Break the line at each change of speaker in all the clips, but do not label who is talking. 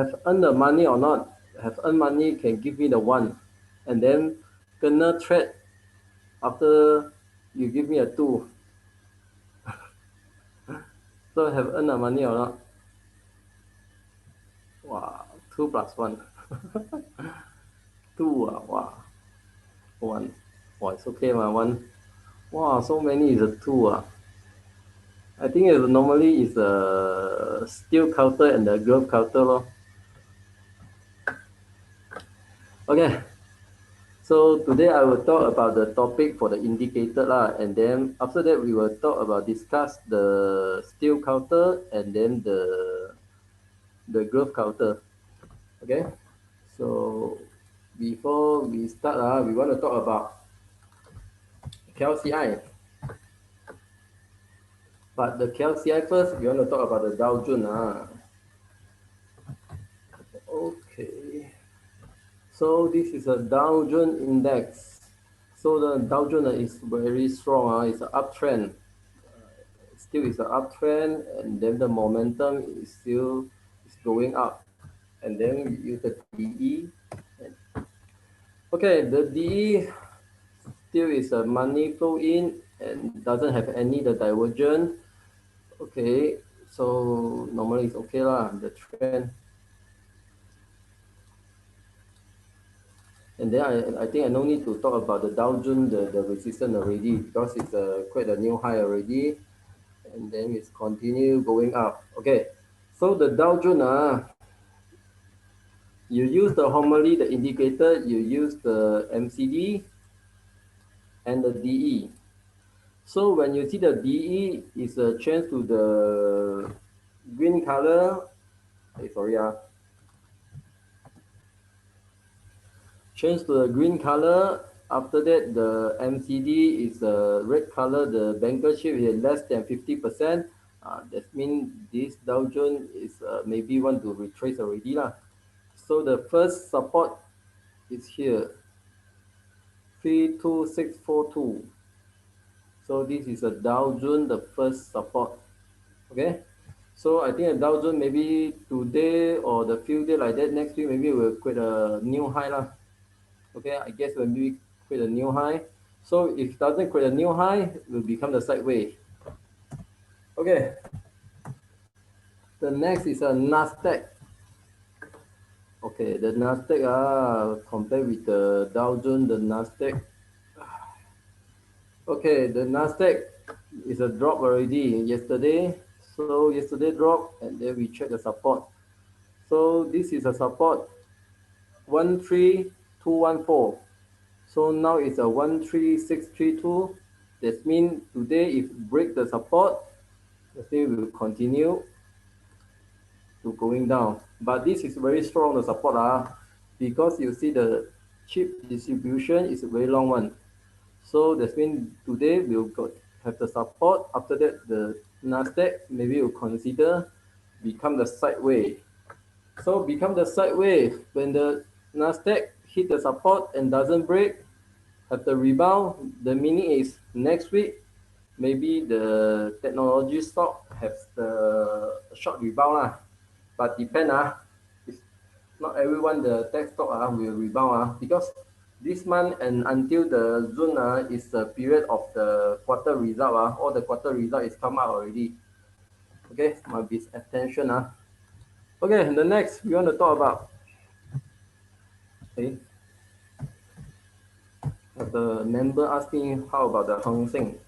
have earned the money or not. Have earned money can give me the one, and then kena threat after you give me a two. So have earned the money or not? Wow, two plus one. Two, wow, one. Wow, it's okay, my one. Wow, so many is a two. I think it's normally is a steel counter and the glove counter. Lor. Okay, so today I will talk about the topic for the indicator lah, and then after that we will talk about discuss the steel counter and then the glove counter. Okay, so before we start, we want to talk about KLCI. But the KLCI first, we want to talk about the Dow Jones. Okay, so this is a Dow Jones index. So the Dow Jones is very strong. It's an uptrend. Still is an uptrend, and then the momentum is still is going up. And then we use the DE. Okay, the DE still is a money flow in and doesn't have any the divergence. Okay, so normally it's okay lah, the trend. And then I think I no need to talk about the Dow Jones, the resistance already because it's quite a new high already. And then it's continue going up. Okay, so the Dow Jones, you use the homily, the indicator, you use the MCD and the DE. So when you see the DE is a change to the green color, sorry, change to the green color. After that, the MCD is a red color. The banker chip is less than 50%. That means this Dow Jones is maybe want to retrace already lah. So the first support is here, 32642. So this is a Dow Jones, the first support. Okay. So I think a Dow Jones maybe today or the few days like that, next week maybe we'll create a new high lah. Okay, I guess when we create a new high. So if it doesn't create a new high, it will become the sideways. Okay. The next is a Nasdaq. Okay, the Nasdaq compared with the Dow Jones, the Nasdaq. Okay, the Nasdaq is a drop already yesterday. So yesterday drop and then we check the support. So this is a support 13214. So now it's a 13632. That means today if break the support, the thing will continue to going down. But this is very strong the support because you see the chip distribution is a very long one. So that means today we'll have the support. After that, the Nasdaq maybe will consider become the sideways. So become the sideways when the Nasdaq hit the support and doesn't break, have the rebound. The meaning is next week maybe the technology stock has the short rebound but depend it's not everyone the tech stock will rebound because this month and until the June is the period of the quarter result all the quarter result is come out already. Okay, must be attention Okay, the next we want to talk about okay. The member asking how about the Hang Seng.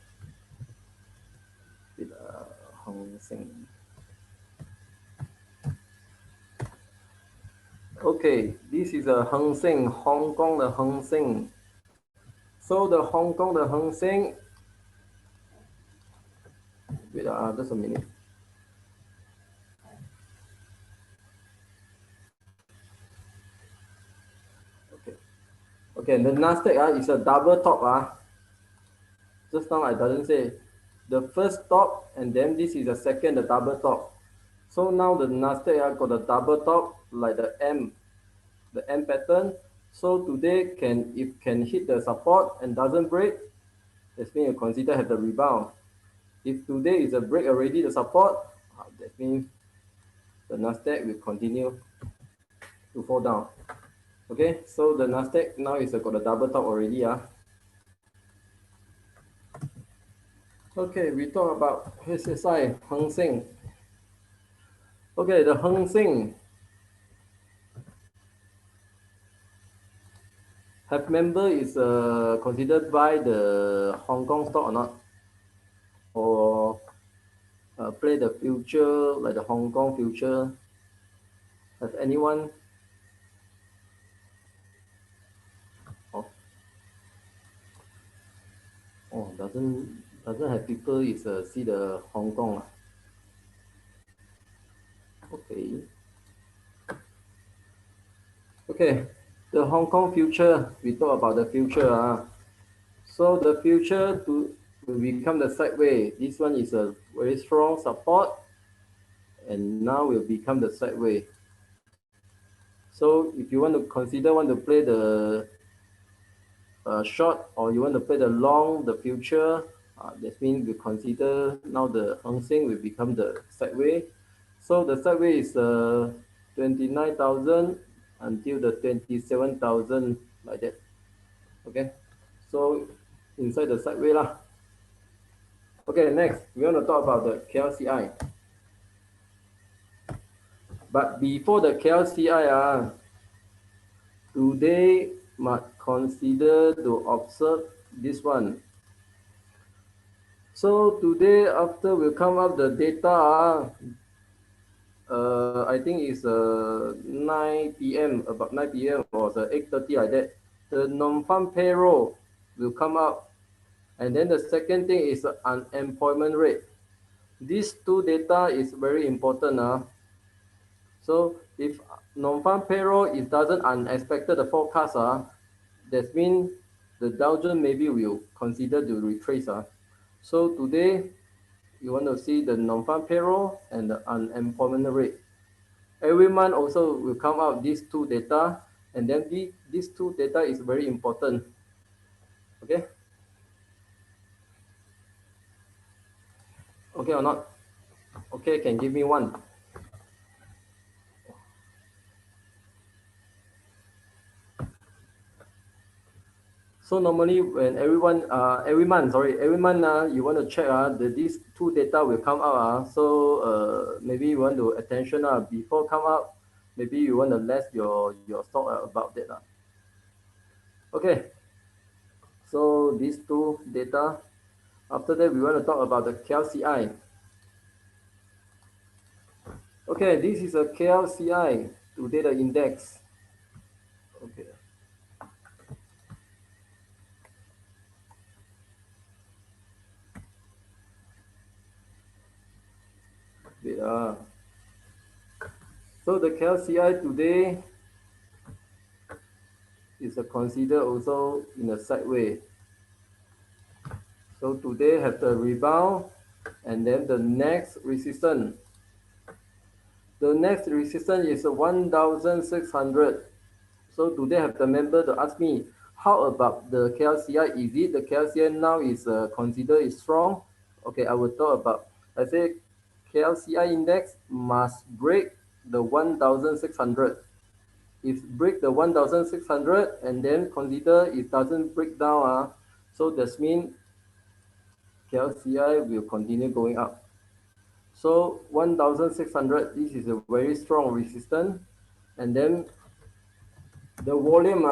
Hang Seng. Okay, this is a Hang Seng, Hong Kong the Hang Seng. So the Hong Kong the Hang Seng. Wait, just a minute. Okay, okay. The Nasdaq is a double top Just now I doesn't say the first top and then this is the second the double top. So now the Nasdaq got the double top like the M pattern. So today if can hit the support and doesn't break, that means you consider have the rebound. If today is a break already the support, that means the Nasdaq will continue to fall down. Okay, so the Nasdaq now is got a double top already. Okay, we talk about HSI, Hang Seng. Okay, the Hang Seng have member is considered by the Hong Kong stock or not? Or play the future like the Hong Kong future? Have anyone? Oh, oh doesn't have people is see the Hong Kong. Okay. Okay, the Hong Kong future, we talk about the future. So the future will become the sideway. This one is a very strong support and now will become the sideway. So if you want to play the short or you want to play the long, the future, that means you consider now the Hang Seng will become the sideway. So the sideway is 29,000 until the 27,000 like that. Okay, so inside the sideway lah. Okay, next we want to talk about the KLCI. But before the KLCI, today must consider to observe this one. So today after we come up the data, I think it's 9 p.m. about 9 p.m. or 8:30 like that. The non-farm payroll will come out, and then the second thing is the unemployment rate. These two data is very important. So if non-farm payroll it doesn't unexpected the forecast, that means the Dow Jones maybe will consider to retrace. So today you want to see the non-farm payroll and the unemployment rate. Every month also will come out these two data, and then these two data is very important. Okay? Okay or not? Okay, can give me one. So normally when every month, you want to check these two data will come out. So maybe you want to attention before come out, maybe you want to less your stock about that. Okay, so these two data. After that, we want to talk about the KLCI. Okay, this is a KLCI today the index. Okay. Wait, so the KLCI today is considered also in a sideway. So today have the rebound and then the next resistance. The next resistance is 1,600. So today have the member to ask me, how about the KLCI? Is it the KLCI now is considered is strong? Okay, I will talk about. I say KLCI index must break the 1,600. If break the 1,600 and then consider it doesn't break down, so that means KLCI will continue going up. So 1,600, this is a very strong resistance. And then the volume,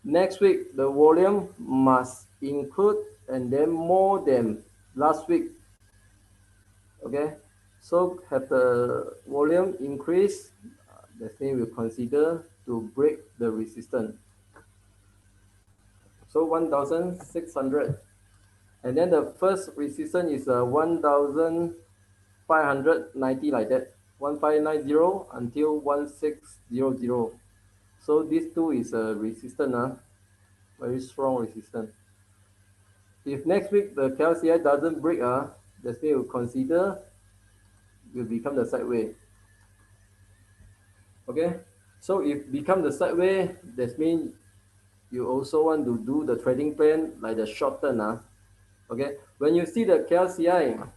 next week, the volume must include and then more than last week. Okay, so have the volume increase, the thing will consider to break the resistance. So 1,600. And then the first resistance is 1,590 like that. 1590 until 1600. So these two is a resistance, very strong resistance. If next week the KLCI doesn't break, the thing will consider will become the sideway. Okay, so if become the sideway, that means you also want to do the trading plan like the short term. Okay, when you see the KLCI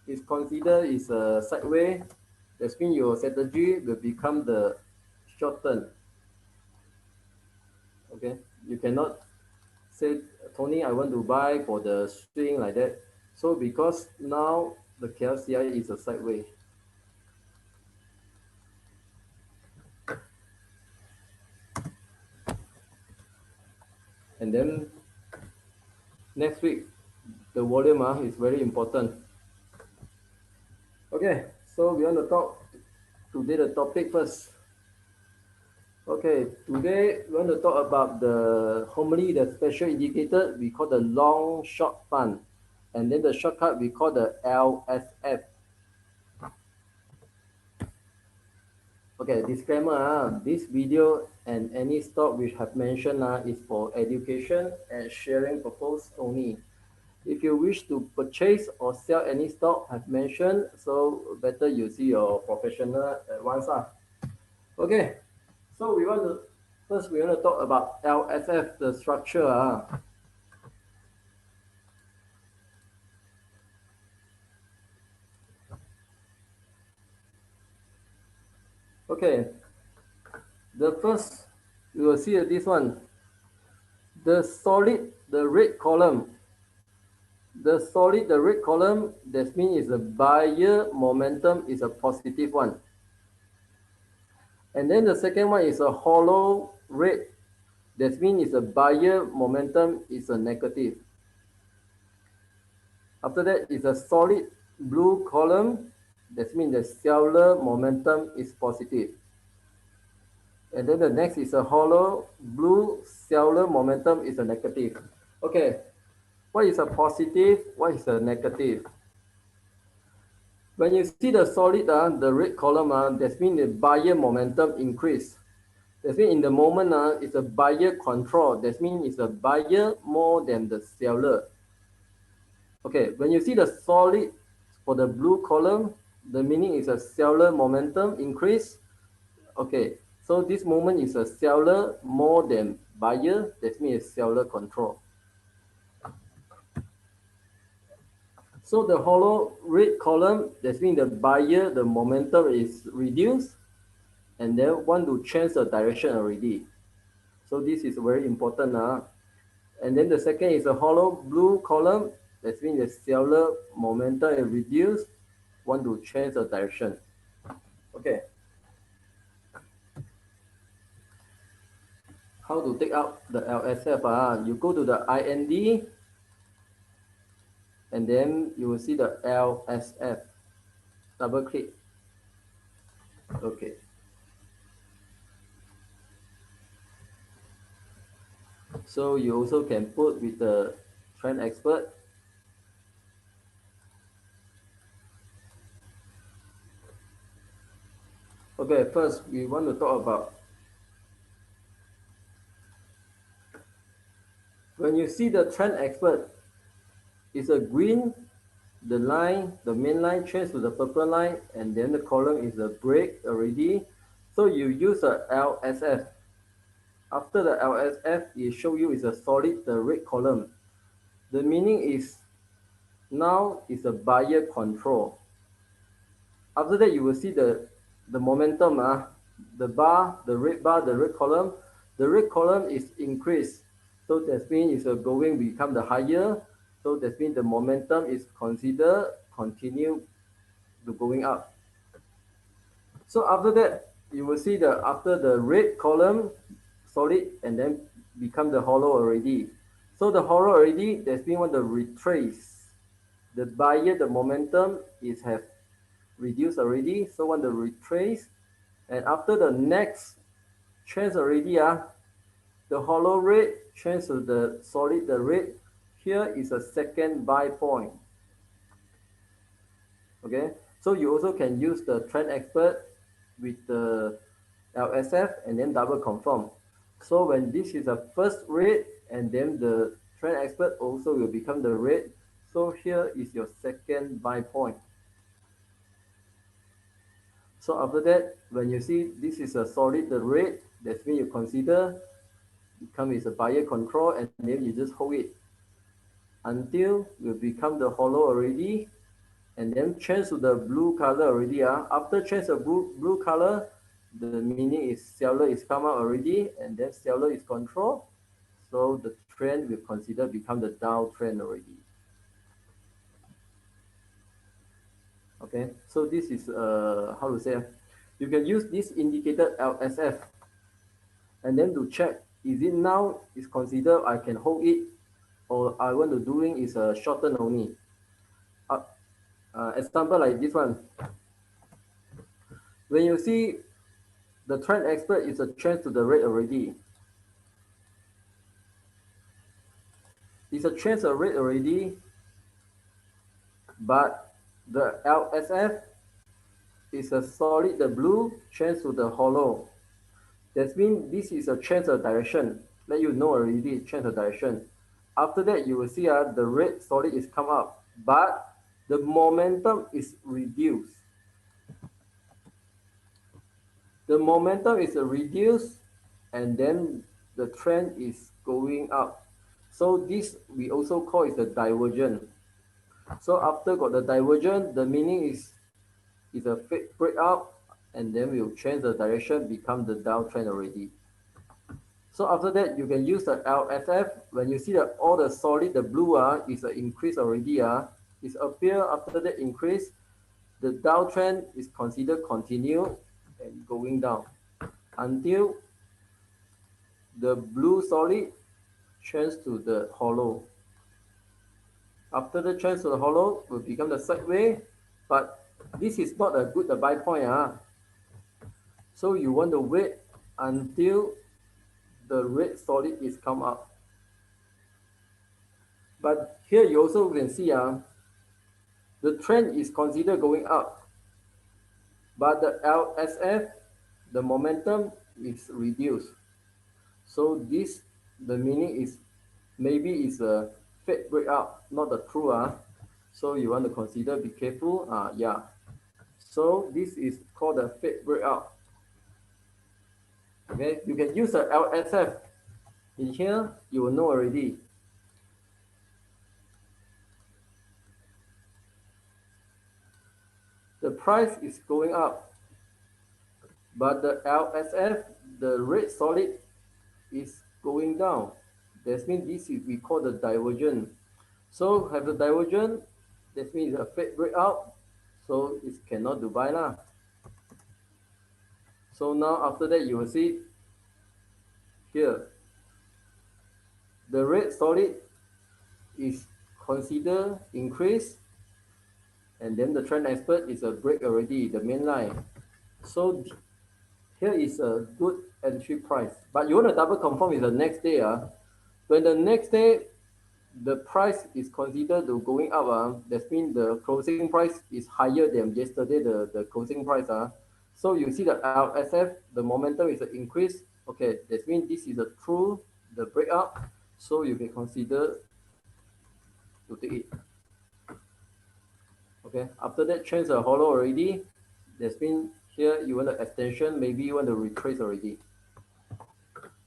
is considered is a sideway, That means your strategy will become the short term. Okay, you cannot say, Tony, I want to buy for the swing like that. So because now the KLCI is a sideways. And then next week, the volume is very important. Okay, so we want to talk today the topic first. Okay, today we want to talk about the homily, the special indicator we call the long short fund, and then the shortcut we call the LSF. Okay, disclaimer, this video and any stock which have mentioned is for education and sharing purpose only. If you wish to purchase or sell any stock have mentioned, so better you see your professional at once. Okay, so first we want to talk about LSF, the structure. Okay, the first you will see this one, the solid, the red column. The solid, the red column, that means is a buyer momentum is a positive one. And then the second one is a hollow red. That means is a buyer momentum is a negative. After that is a solid blue column. That means the seller momentum is positive. And then the next is a hollow blue seller momentum is a negative. Okay, what is a positive? What is a negative? When you see the solid, the red column, that means the buyer momentum increase. That means in the moment, it's a buyer control. That means it's a buyer more than the seller. Okay, when you see the solid for the blue column, the meaning is a seller momentum increase. Okay, so this moment is a seller more than buyer. That means seller control. So the hollow red column, that means the buyer, the momentum is reduced, and then want to change the direction already. So this is very important. And then the second is a hollow blue column. That means the seller momentum is reduced, want to change the direction. Okay. How to take out the LSF? You go to the IND, and then you will see the LSF. Double click. Okay. So you also can put with the trend expert. Okay, first we want to talk about when you see the trend expert, it's a green, the line, the main line change to the purple line, and then the column is a break already. So you use a LSF. After the LSF, it show you is a solid, the red column. The meaning is now is a buyer control. After that, you will see the momentum, the bar, the red bar, the red column. The red column is increased. So that means it's going become the higher. So that means the momentum is considered continue to going up. So after that, you will see the after the red column solid and then become the hollow already. So the hollow already, that means when the retrace, the buyer, the momentum is have reduced already. So when the retrace, and after the next change already, the hollow red change to the solid, the red. Here is a second buy point. Okay, so you also can use the trend expert with the LSF and then double confirm. So when this is the first red, and then the trend expert also will become the red. So here is your second buy point. So after that, when you see this is a solid the red, that's when you consider become is a buyer control, and then you just hold it until you become the hollow already. and then change to the blue color already. After change the blue color, the meaning is seller is come out already, and then seller is control. So the trend will consider become the downtrend already. Okay, so this is how to say, you can use this indicator LSF and then to check, is it now is considered I can hold it, or I want to doing is a shorten only. Example like this one. When you see the trend expert is a trend to the red already. It's a trend to the red already, but the LSF is a solid the blue trend to the hollow. That means this is a change of direction. Let you know already change of direction. After that, you will see the red solid is come up, but the momentum is reduced. The momentum is reduced, and then the trend is going up. So this we also call it the divergence. So after got the divergence, the meaning is a fake breakout, and then we'll change the direction, become the downtrend already. So after that, you can use the LSF. When you see that all the solid, the blue is an increase already. It's appear after that increase, the downtrend is considered continue and going down until the blue solid change to the hollow. After the change to the hollow, will become the sideway, but this is not a good buy point. So you want to wait until the red solid is come up. But here you also can see the trend is considered going up, but the LSF, the momentum is reduced. So this, the meaning is maybe it's a fake breakout, not the true. So you want to consider, be careful. Yeah. So this is called a fake breakout. Okay, you can use the LSF. In here, you will know already. The price is going up, but the LSF, the red solid, is going down. That means this is we call the divergence. So have the divergence, that means a fake breakout, so it cannot do buy lah. So now after that you will see here the red solid is considered increase, and then the trend expert is a break already, the main line. So here is a good entry price, but you want to double confirm is the next day. When the next day the price is considered to going up, that means the closing price is higher than yesterday, the closing price. So you see the LSF, the momentum is an increase. Okay, that means this is a true, the breakout. So you can consider to take it. Okay, after that change the hollow already, that means here you want the extension, maybe you want to retrace already.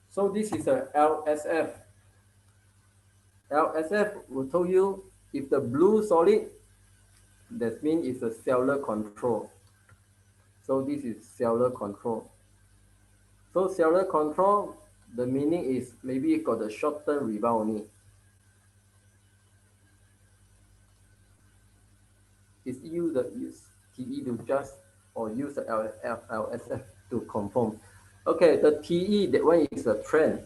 So this is a LSF. LSF will tell you if the blue solid, that means it's a seller control. So this is seller control. So seller control, the meaning is maybe it got a short-term rebound only. It's you that use TE to just or use the LSF to confirm. Okay, the TE, that one is a trend.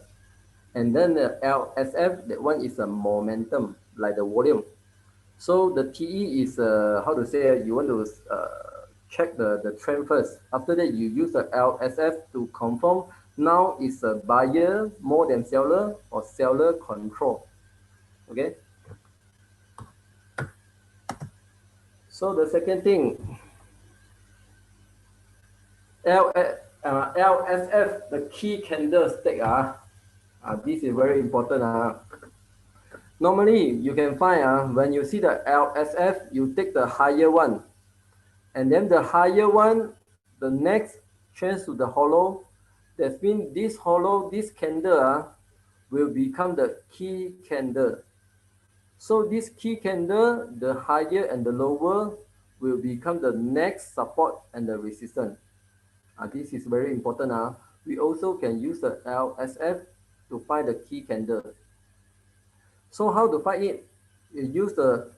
And then the LSF, that one is a momentum, like the volume. So the TE is how to say, you want to check the trend first. After that, you use the LSF to confirm now is a buyer more than seller or seller control. Okay. So the second thing, LSF, the key candlestick. This is very important. Normally, you can find when you see the LSF, you take the higher one. And then the higher one, the next change to the hollow. That means this hollow, this candle will become the key candle. So this key candle, the higher and the lower will become the next support and the resistance. This is very important. We also can use the LSF to find the key candle. So how to find it? You use the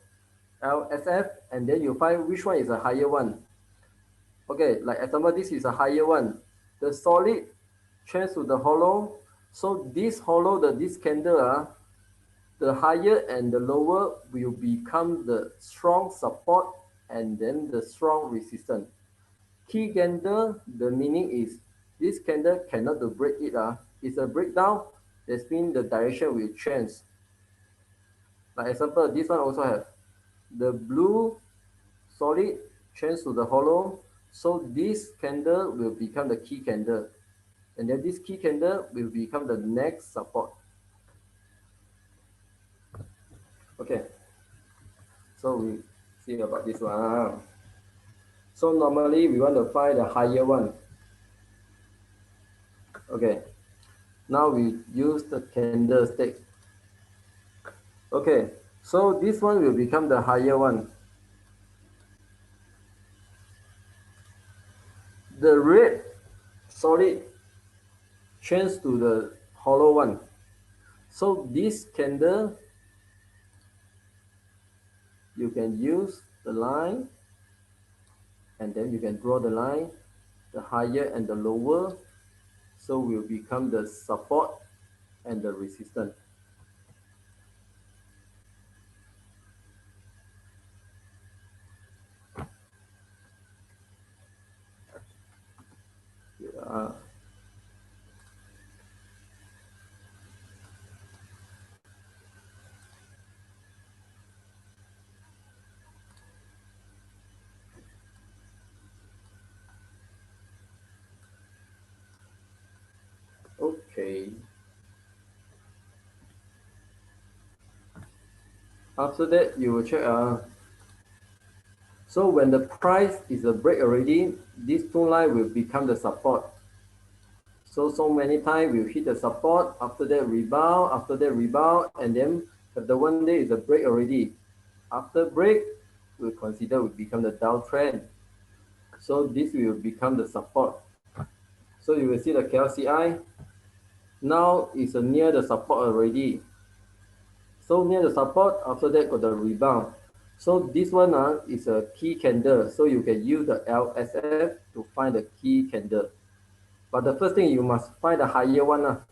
LSF and then you find which one is a higher one. Okay, like example, this is a higher one. The solid change to the hollow. So this hollow, this candle, the higher and the lower will become the strong support and then the strong resistance. Key candle, the meaning is this candle cannot to break it. It's a breakdown. That means the direction will change. Like example, this one also have the blue solid change to the hollow. So this candle will become the key candle. And then this key candle will become the next support. Okay. So we see about this one. So normally we want to find the higher one. Okay. Now we use the candlestick. Okay. So this one will become the higher one. The red solid change to the hollow one. So this candle, you can use the line and then you can draw the line, the higher and the lower. So will become the support and the resistance. Yeah. Okay. After that, you will check. So when the price is a break already, these two lines will become the support. So many times we'll hit the support, after that rebound, and then if the one day is a break already. After break, we'll consider will become the downtrend. So this will become the support. So you will see the KLCI. Now is near the support already. So near the support, after that got the rebound. So this one is a key candle. So you can use the LSF to find the key candle. But the first thing you must find the higher one.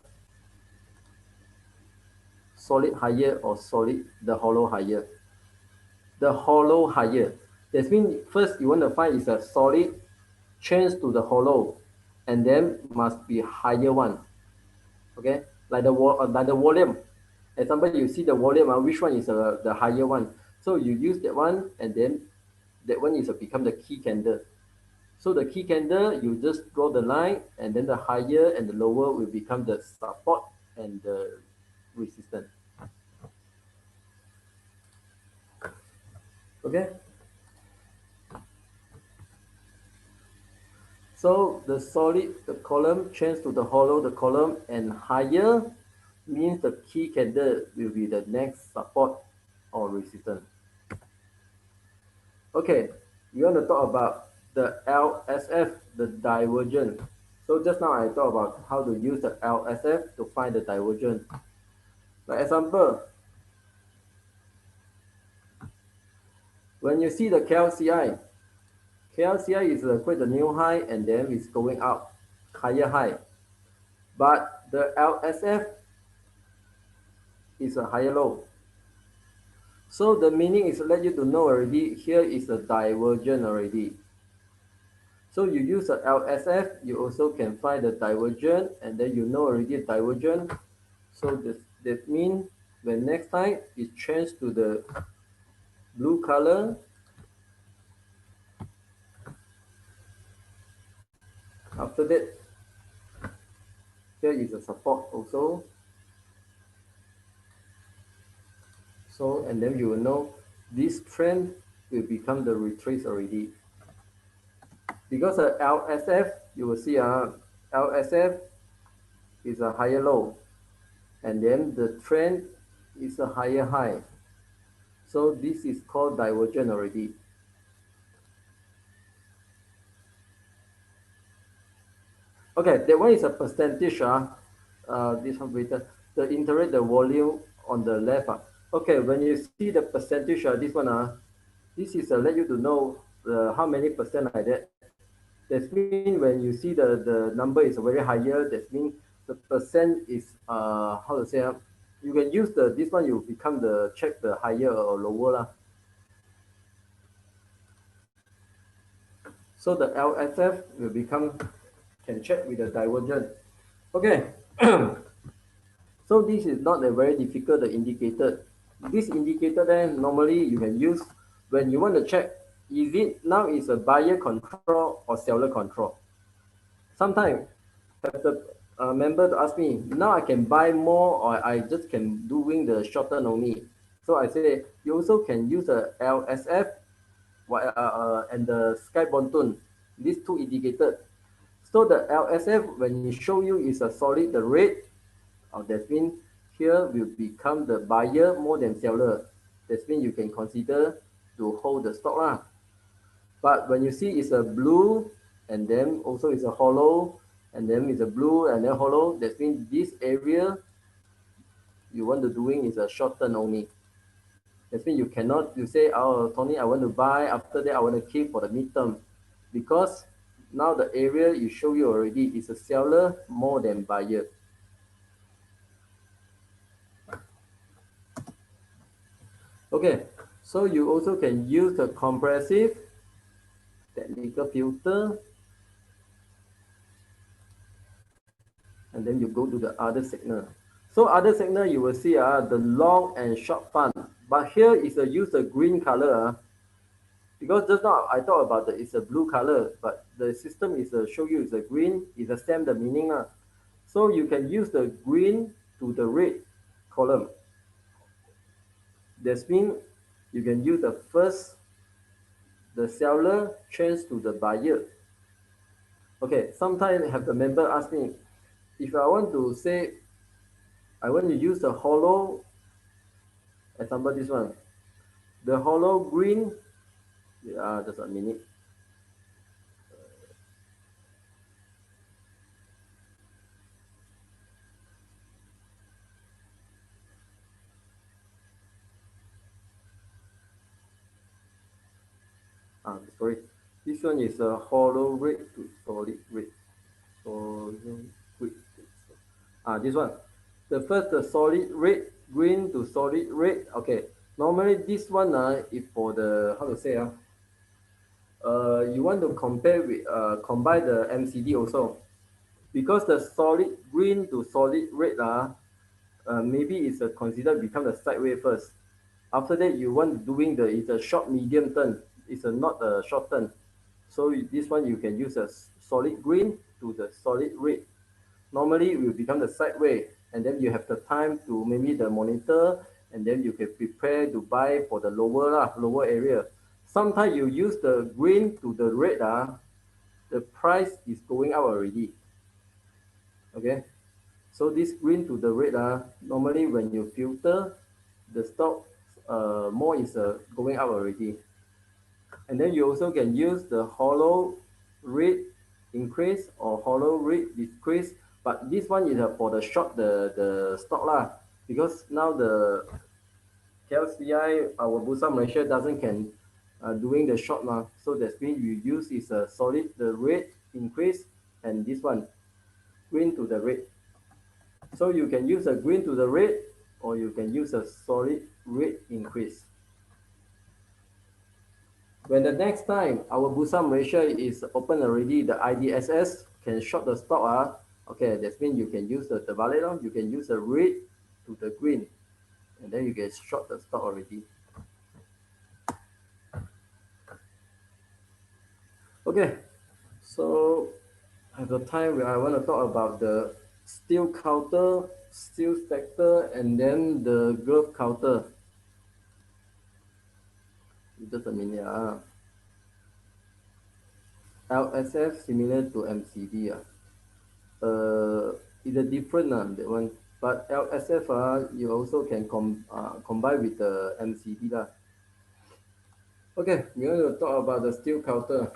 Solid higher or solid the hollow higher. The hollow higher. That means first you want to find is a solid change to the hollow and then must be higher one. Okay, like the volume. Example, you see the volume, which one is the higher one? So you use that one and then that one is become the key candle. So the key candle, you just draw the line and then the higher and the lower will become the support and the resistance. Okay. So the solid, the column change to the hollow, the column, and higher means the key candle will be the next support or resistance. Okay, we want to talk about the LSF, the divergence. So just now I talked about how to use the LSF to find the divergence. For example, when you see the KLCI, KLCI is quite a new high and then it's going up, higher high. But the LSF is a higher low. So the meaning is let you to know already, here is a divergence already. So you use the LSF, you also can find the divergence and then you know already divergence. So that means when next time it changes to the blue color, after that, here is a support also. So, and then you will know this trend will become the retrace already. Because the LSF, you will see LSF is a higher low. And then the trend is a higher high. So this is called divergence already. Okay, that one is a percentage. This one weighted. The interest, the volume on the left. Okay, when you see the percentage, this one, this is let you to know how many percent like that. That means when you see the number is very higher, that means the percent is how to say, you can use the this one, you become the check the higher or lower lah. So the LSF will become, can check with the divergence. Okay. So this is not a very difficult indicator. This indicator then normally you can use when you want to check, is it now is a buyer control or seller control. Sometimes have the member to ask me, now I can buy more or I just can doing the short term only. So I say you also can use the LSF and the Sky Bonton, these two indicators. So the LSF, when it show you is a solid the rate, that means here will become the buyer more than seller. That means you can consider to hold the stock lah. But when you see it's a blue and then also it's a hollow and then it's a blue and then hollow, that means this area you want to doing is a short term only. That means you cannot, you say, oh, Tony, I want to buy, after that I want to keep for the midterm. Because now the area you show you already is a seller more than buyer. Okay, so you also can use the compressive technical filter, and then you go to the other signal. So other signal you will see the long and short fund. But here is a use the green color because just now I talked about it's a blue color, but the system is show you is a green, is the same the meaning. So you can use the green to the red column. That means you can use the first, the seller change to the buyer. Okay, sometimes have the member ask me, if I want to say, I want to use the hollow, example this one, the hollow green, just a minute. Sorry, this one is a hollow red to solid red. Solid red. This one. The first, the solid red, green to solid red. Okay. Normally this one is for the, how to say, you want to compare with combine the MCD also, because the solid green to solid red maybe it's considered become the sideway first. After that you want doing the, it's a short medium turn, it's not a short turn. So this one you can use a solid green to the solid red. Normally it will become the sideway, and then you have the time to maybe the monitor, and then you can prepare to buy for the lower area. Sometimes you use the green to the red, the price is going up already. Okay, so this green to the red, normally when you filter the stock, more is going up already. And then you also can use the hollow red increase or hollow red decrease, but this one is for the short the stock lah, because now the KLCI, our Bursa Malaysia doesn't can doing the short now, so that means you use is a solid the red increase and this one green to the red. So you can use a green to the red or you can use a solid red increase. When the next time our Bursa Malaysia is open already, the IDSS can short the stock. Okay, that means you can use the terbalik, you can use the red to the green, and then you can short the stock already. Okay, so at the time where I want to talk about the steel counter, steel stacker, and then the glove counter. Just a minute. LSF similar to MCD. It's a different that one. But LSF you also can combine with the MCD lah. Okay, we're going to talk about the steel counter.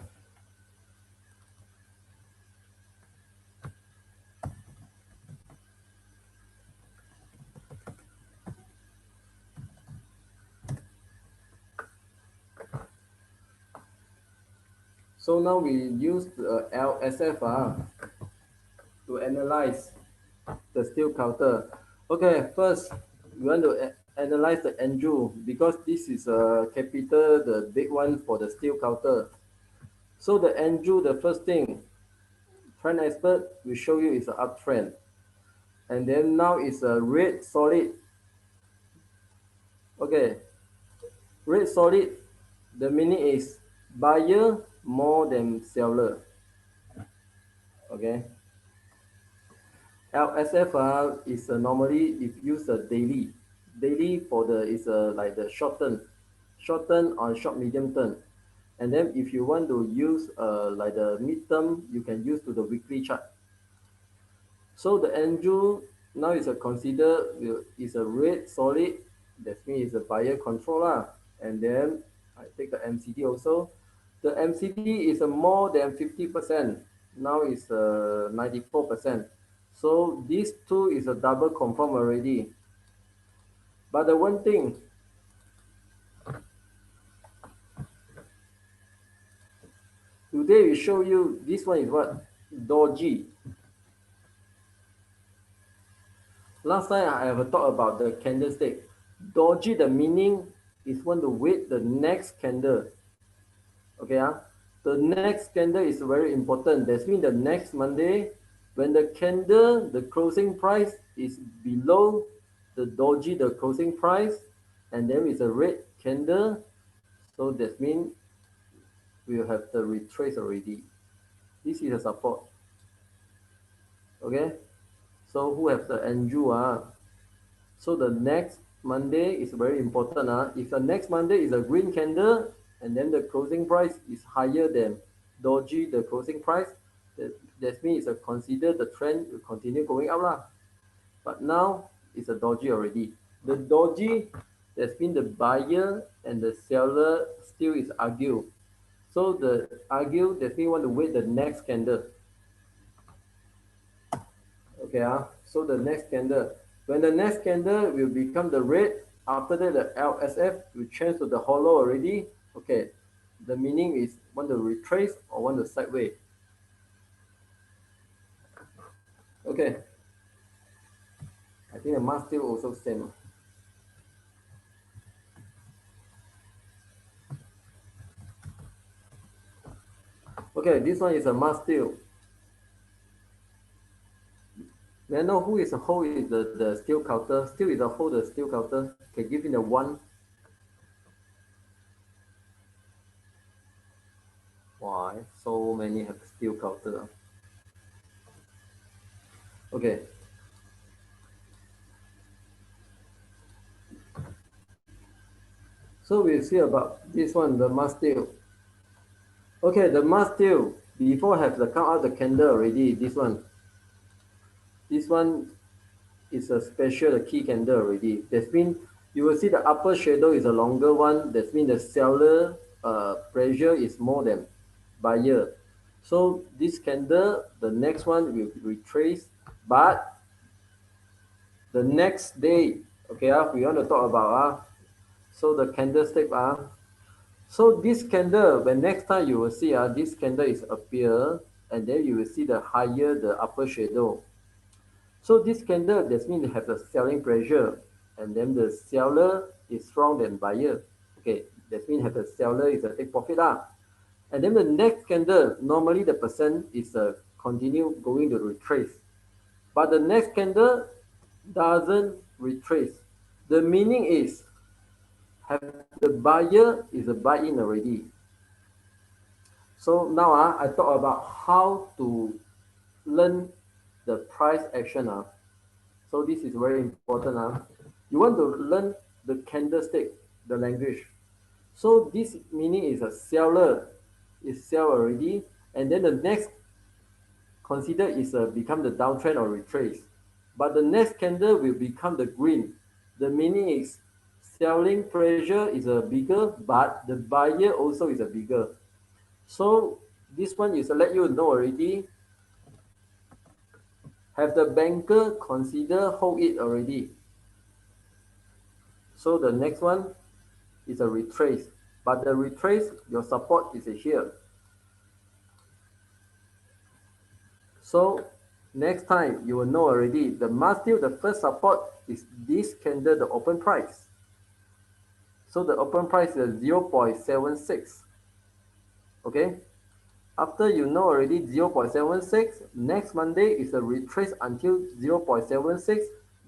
So now we use the LSF to analyze the steel counter. Okay, first we want to analyze the Andrew because this is a capital, the big one for the steel counter. So the Andrew, the first thing, trend expert will show you is an uptrend. And then now it's a red solid. Okay, red solid, the meaning is buyer more than seller. Okay, LSF is normally if use a daily. Daily for the is like the short term or short medium term. And then if you want to use like the midterm, you can use to the weekly chart. So the Andrew now is a consider is a red solid. That means it's a buyer control lah. And then I take the MCD also. The MCD is a more than 50%. Now it's 94%. So these two is a double confirm already. But the one thing, today we show you this one is what? Doji. Last time I have a talk about the candlestick. Doji, the meaning is want to wait the next candle. Okay, the next candle is very important. That means the next Monday, when the candle, the closing price is below the doji, the closing price, and then it's a red candle. So that means we'll have the retrace already. This is a support. Okay, so who have the Andrew? So the next Monday is very important. If the next Monday is a green candle and then the closing price is higher than doji, the closing price, that means it's a consider the trend will continue going up lah. But now it's a doji already. The doji, that's mean the buyer and the seller still is argue. So the argue, that means want to wait the next candle. Okay, so the next candle. When the next candle will become the red, after that the LSF will change to the hollow already. Okay, the meaning is want to retrace or want to sideways. Okay, I think the mask still also same. Okay, this one is a mask steel. May I know who is the steel counter? Steel is a hold the steel counter. Can give me the one. Why so many have steel counter? Okay. So we'll see about this one, the mask steel. Okay, the mask steel. Before have the count out the candle already. This one. This one is a special the key candle already. That means you will see the upper shadow is a longer one. That means the seller pressure is more than buyer. So this candle, the next one will retrace, but the next day, okay, we want to talk about so the candlestick so this candle, when next time you will see this candle is appear, and then you will see the higher the upper shadow. So this candle, that means they have the selling pressure, and then the seller is strong than buyer. Okay, that means have the seller is a take profit And then the next candle, normally the percent is continue going to retrace, but the next candle doesn't retrace. The meaning is have the buyer is a buy in already. So now I talk about how to learn the price action. So this is very important. You want to learn the candlestick, the language. So this meaning is a seller is sell already, and then the next consider is become the downtrend or retrace. But the next candle will become the green. The meaning is selling pressure is a bigger, but the buyer also is a bigger. So this one is let you know already. Have the banker consider hold it already. So the next one is a retrace, but the retrace your support is here. So next time you will know already. The must still the first support is this candle, the open price. So the open price is 0.76. Okay. After you know already 0.76, next Monday is a retrace until 0.76,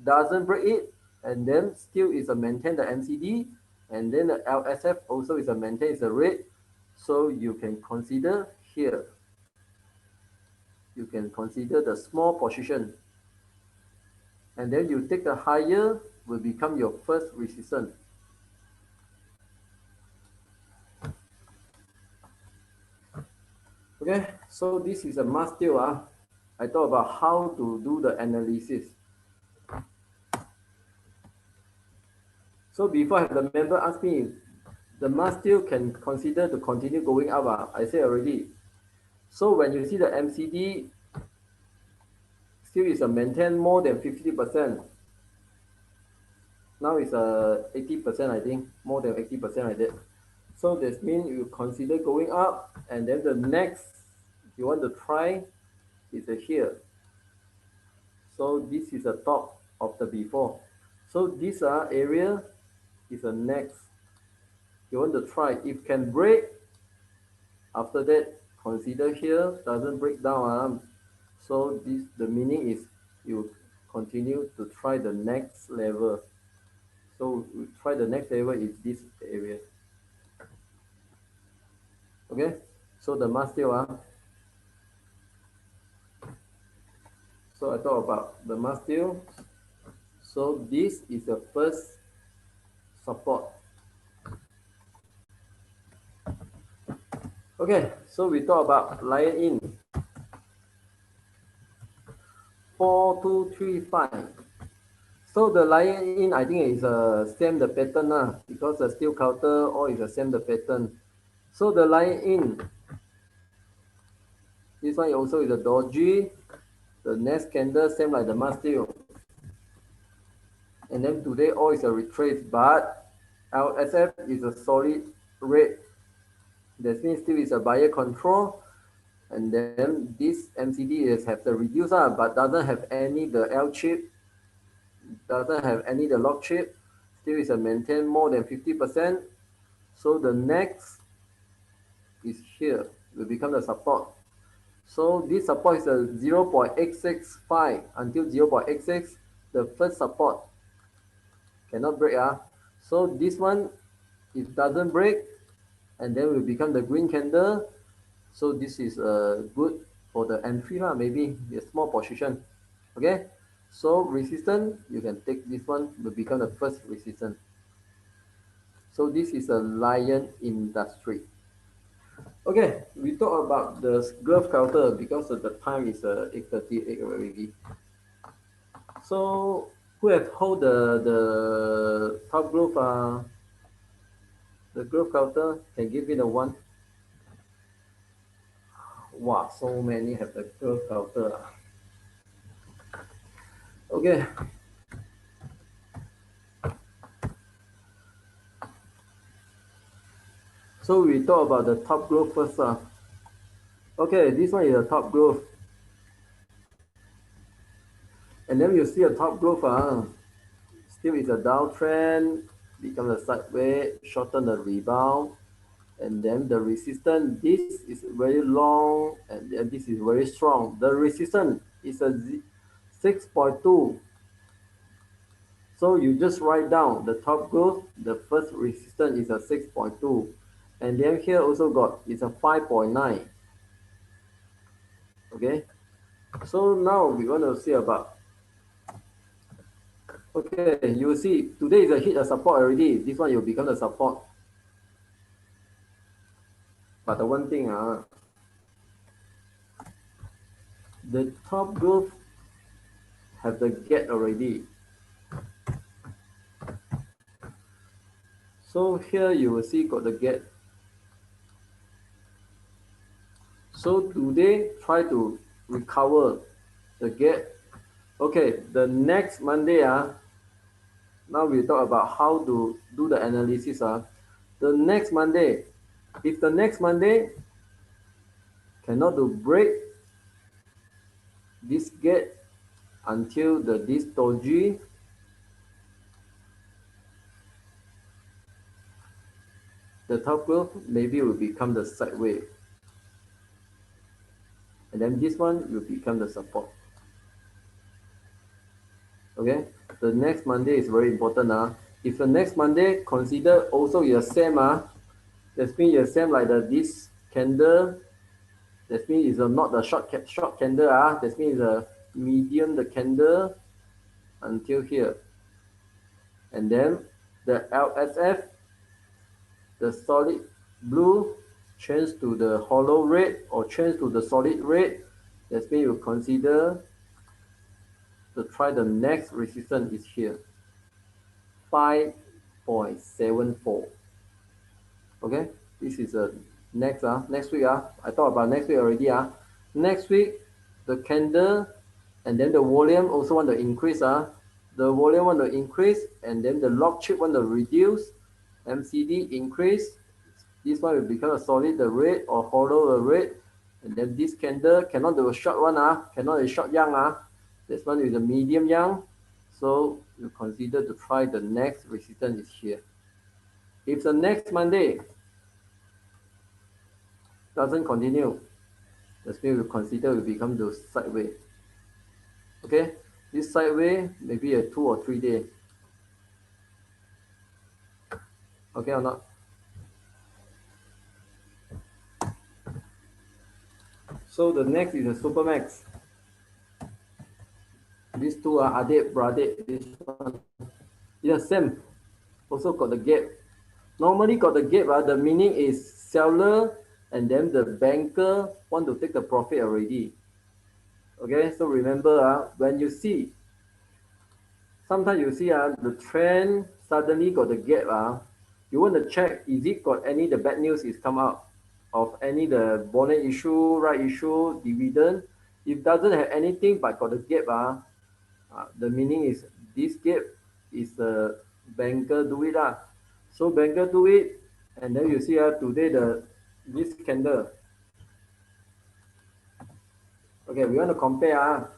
doesn't break it, and then still is a maintain the MCD, and then the LSF also is a maintain the rate. So you can consider here. You can consider the small position, and then you take the higher will become your first resistance. Okay, so this is a must still. I thought about how to do the analysis. So before I have the member ask me, the mask still can consider to continue going up. I said already. So when you see the MCD still is a maintain more than 50%. Now it's a 80%, I think, more than 80% like that. So this means you consider going up, and then the next you want to try is here. So this is the top of the before. So this area is the next. You want to try. If can break, after that consider here doesn't break down. So this the meaning is you continue to try the next level. So we try the next level is this area. Okay, so the mask still so I talk about the mask still. So this is the first support. Okay, so we talk about lion in 4235. So the lion in I think is same the pattern because the steel counter all is the same the pattern. So the lion in this one also is a doji. The next candle same like the mask still. And then today all is a retrace, but LSF is a solid red. That means still is a buyer control. And then this MCD is have the reduce but doesn't have any the L chip, doesn't have any the lock chip. Still is a maintain more than 50%. So the next is here will become the support. So this support is a 0.865 until 0.86. The first support cannot break. So this one, it doesn't break, and then will become the green candle. So this is good for the entry maybe a small position. Okay, so resistance, you can take this one will become the first resistance. So this is a lion industry. Okay, we talk about the growth counter because of the time is 8:38 already. So who have hold the top growth the growth counter can give me the one. Wow, so many have the growth counter. Okay. So we talk about the top growth first. Okay, this one is the top growth. And then you see a top growth. Still is a downtrend, become a sideways, shorten the rebound. And then the resistance, this is very long and then this is very strong. The resistance is a 6.2. So you just write down the top growth, the first resistance is a 6.2. And then here also got it's a 5.9. Okay. So now we want to see about okay, you will see today is a hit a support already. This one will become the support. But the one thing the top growth have the gap already. So here you will see got the gap. So today try to recover the gap. Okay, the next Monday now we talk about how to do the analysis. The next Monday, if the next Monday cannot do break, this gap until this doji, the top growth maybe will become the sideways, and then this one will become the support. Okay, the next Monday is very important. If the next Monday consider also your same, that means your same like this candle. That means it's not the short candle. That means the medium the candle until here, and then the LSF, the solid blue, change to the hollow red or change to the solid red. That means you consider to try the next resistance is here, 5.74. Okay, this is a next next week I thought about next week already next week the candle and then the volume also want to increase the volume want to increase and then the log chip want to reduce, MCD increase, this one will become a solid the red or hollow the red, and then this candle cannot do a short one cannot a short yang this one is a medium yang, so you consider to try the next resistance is here. If the next Monday doesn't continue, the speed will consider will become the sideways. Okay, this sideways maybe a 2 or 3 day. Okay or not? So the next is the Supermax. These two are Adet, Bradet. This one is the same. Also got the gap. Normally got the gap. The meaning is seller and then the banker want to take the profit already. Okay, so remember when you see, sometimes you see the trend suddenly got the gap you want to check is it got any the bad news is come out of any the bond issue, right issue, dividend. If doesn't have anything but got the gap the meaning is this gap is the banker do it so banker do it, and then you see today this candle. Okay, we want to compare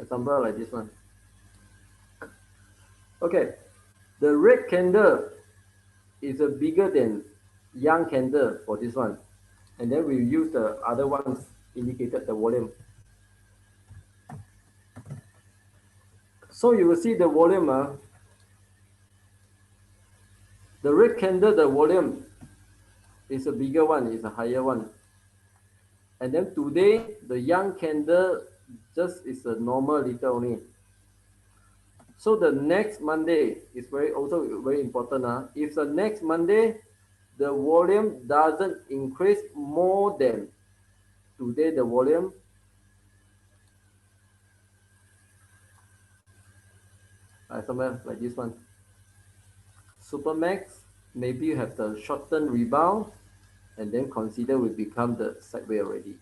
example like this one. Okay, the red candle is a bigger than young candle for this one, and then we use the other ones indicated the volume. So you will see the volume the red candle the volume is a bigger one, is a higher one, and then today the young candle just is a normal little only. So the next Monday is also very important if the next Monday the volume doesn't increase more than today the volume, somewhere like this one, Supermax, maybe you have the short-term rebound and then consider will become the sideways already.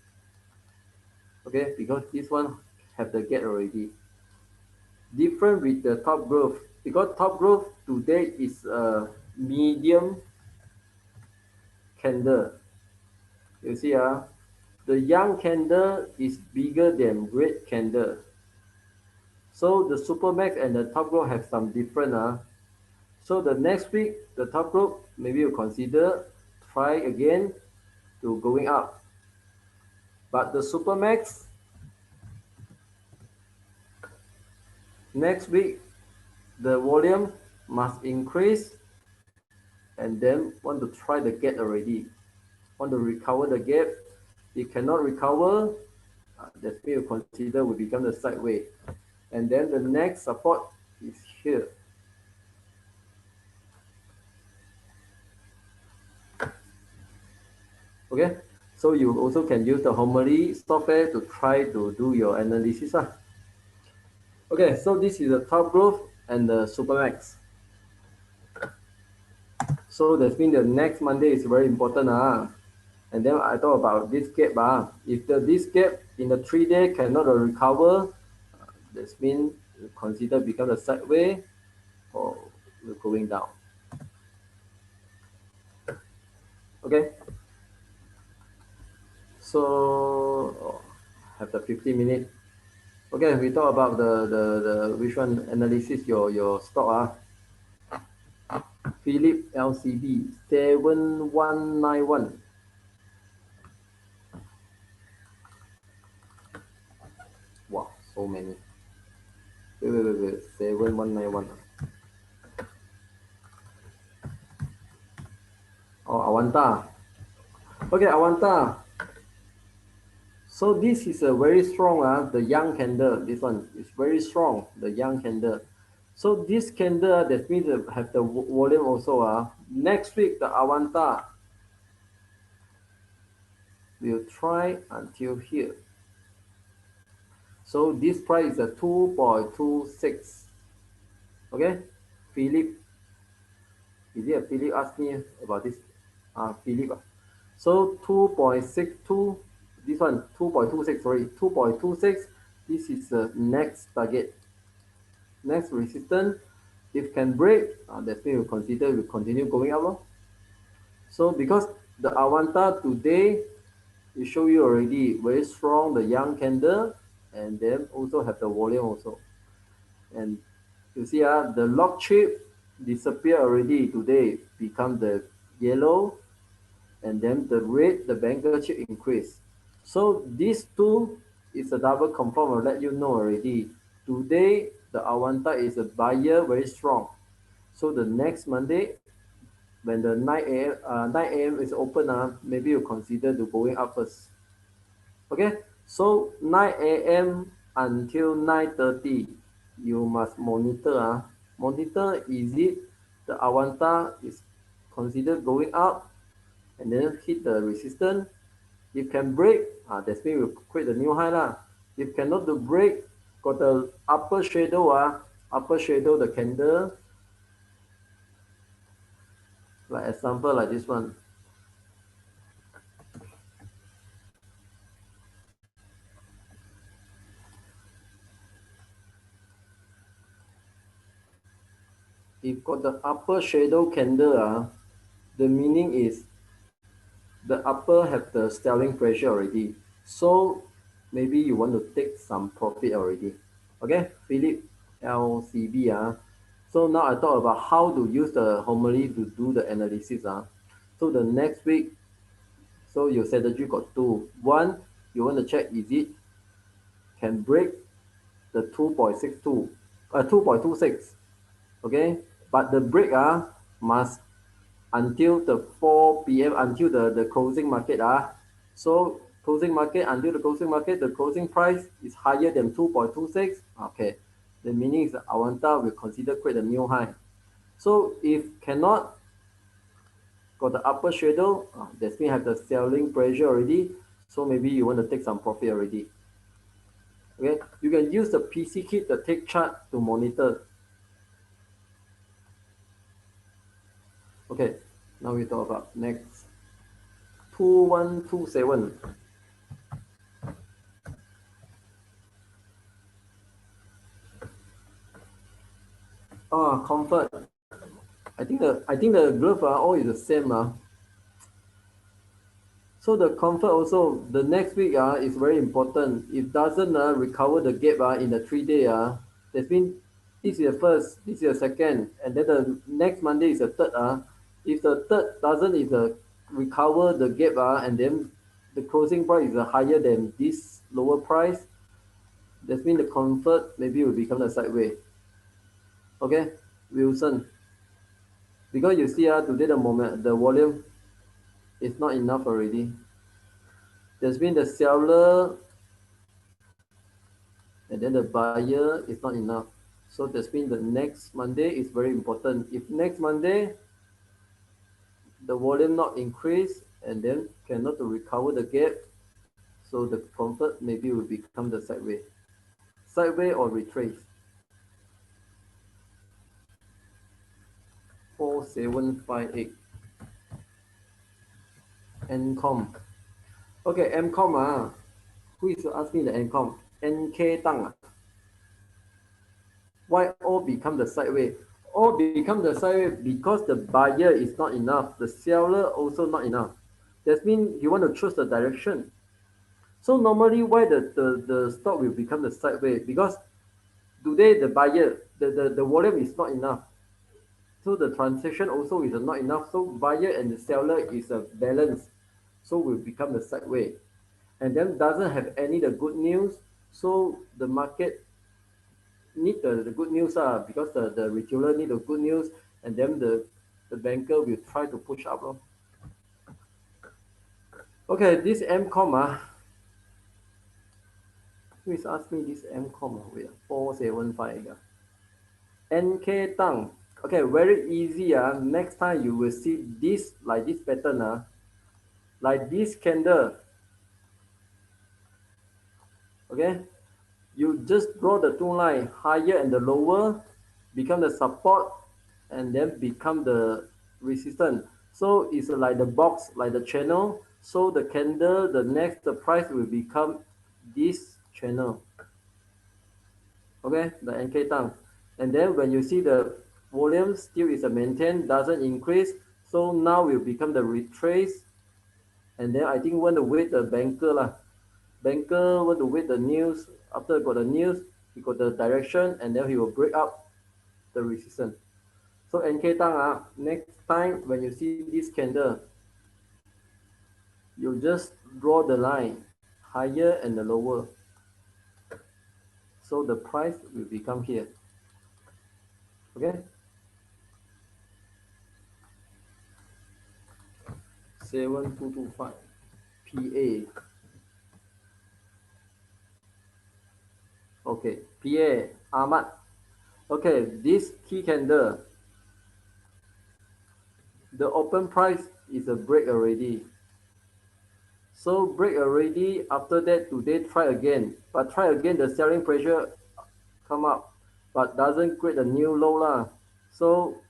Okay, because this one have the gap already. Different with the top growth, because top growth today is a medium candle. You see the young candle is bigger than red candle. So the Supermax and the top growth have some different so the next week the top group maybe you consider try again to going up, but the Supermax next week the volume must increase and then want to try the gap already, want to recover the gap. If cannot recover, that means you consider will become the sideways, and then the next support is here. Okay, so you also can use the Homely software to try to do your analysis. Okay, so this is the top growth and the Supermax. So that means the next Monday is very important. And then I thought about this gap. If this gap in the 3 day cannot recover, that means consider become a sideways or going down. Okay. So have the 50-minute. Okay, we talk about the which one analysis your stock Philip LCB 7191. Wow, so many. Wait. 7191. Oh, Awanta. Okay, Awanta. So this is a very strong, the young candle. This one is very strong, the young candle. So this candle, that means have the volume also. Next week, the Awanta will try until here. So this price is a 2.26. Okay, Philip. Is it a Philip asked me about this? Philip. So 2.62. This one 2.26. Sorry, 2.26. This is the next target. Next resistance, if can break, that means we'll consider will continue going up. So because the Awanta today, we show you already very strong, the young candle, and then also have the volume also. And you see the log chip disappear already today, become the yellow, and then the red, the banker chip increase. So these two is a double confirm. I'll let you know already. Today the Awanta is a buyer very strong. So the next Monday, when the 9 a.m. is open, maybe you consider to going up first. Okay, so 9 a.m. until 9:30, you must monitor. Monitor, is it the Awanta is considered going up and then hit the resistance. If can break, that means we'll create a new high lah. If cannot to break, got the upper shadow, the candle, like example like this one. If got the upper shadow candle, the meaning is the upper have the selling pressure already. So maybe you want to take some profit already. Okay, Philip LCB. So now I talk about how to use the homily to do the analysis. So the next week, so your strategy got two. One, you want to check is it can break the 2.26. Okay, but the break must until the 4 p.m. until the closing market. So closing market, until the closing market, the closing price is higher than 2.26. Okay, the meaning is Awanta will consider create a new high. So if cannot got the upper shadow, that means have the selling pressure already. So maybe you want to take some profit already. Okay, you can use the PC kit, the take chart to monitor. Okay, now we talk about next 2127. Comfort. I think the glove all is the same. So the comfort also the next week is very important. If doesn't recover the gap in the 3 day, that means this is the first, this is the second, and then the next Monday is the third. If the third doesn't is recover the gap and then the closing price is higher than this lower price, that means the comfort maybe will become the sideway. Okay, Wilson. Because you see today the volume is not enough already. That's mean the seller and then the buyer is not enough. So that's mean the next Monday is very important. If next Monday the volume not increase and then cannot to recover the gap, so the comfort maybe will become the sideway. Sideway or retrace. 4758. NCOM. Okay, MCOM. Who is asking the NCOM? NK Tang. Why all become the sideway? All become the sideway because the buyer is not enough. The seller also not enough. That means you want to choose the direction. So normally why the stock will become the sideways? Because today the buyer, the volume is not enough. So the transaction also is not enough. So buyer and the seller is a balance. So will become the sideways. And then doesn't have any the good news. So the market need the good news because the retailer need the good news, and then the banker will try to push up. Okay, this MCOM please ask me this MCOM wait 475 NK Tang. Okay, very easy next time you will see this like this pattern like this candle. Okay, you just draw the two line higher and the lower become the support and then become the resistance. So it's like the box, like the channel. So the candle, the next the price will become this channel. Okay, the NK Tang. And then when you see the volume still is a maintain, doesn't increase. So now will become the retrace. And then I think want to wait the banker lah. Banker want to wait the news. After got the news, he got the direction, and then he will break up the resistance. So NK Tang next time when you see this candle, you just draw the line higher and the lower. So the price will become here. Okay. 7225 PA. Okay, PA Ahmad. Okay, this key candle, the open price is a break already. So break already. After that, today try again. But try again, the selling pressure come up, but doesn't create a new low lah. So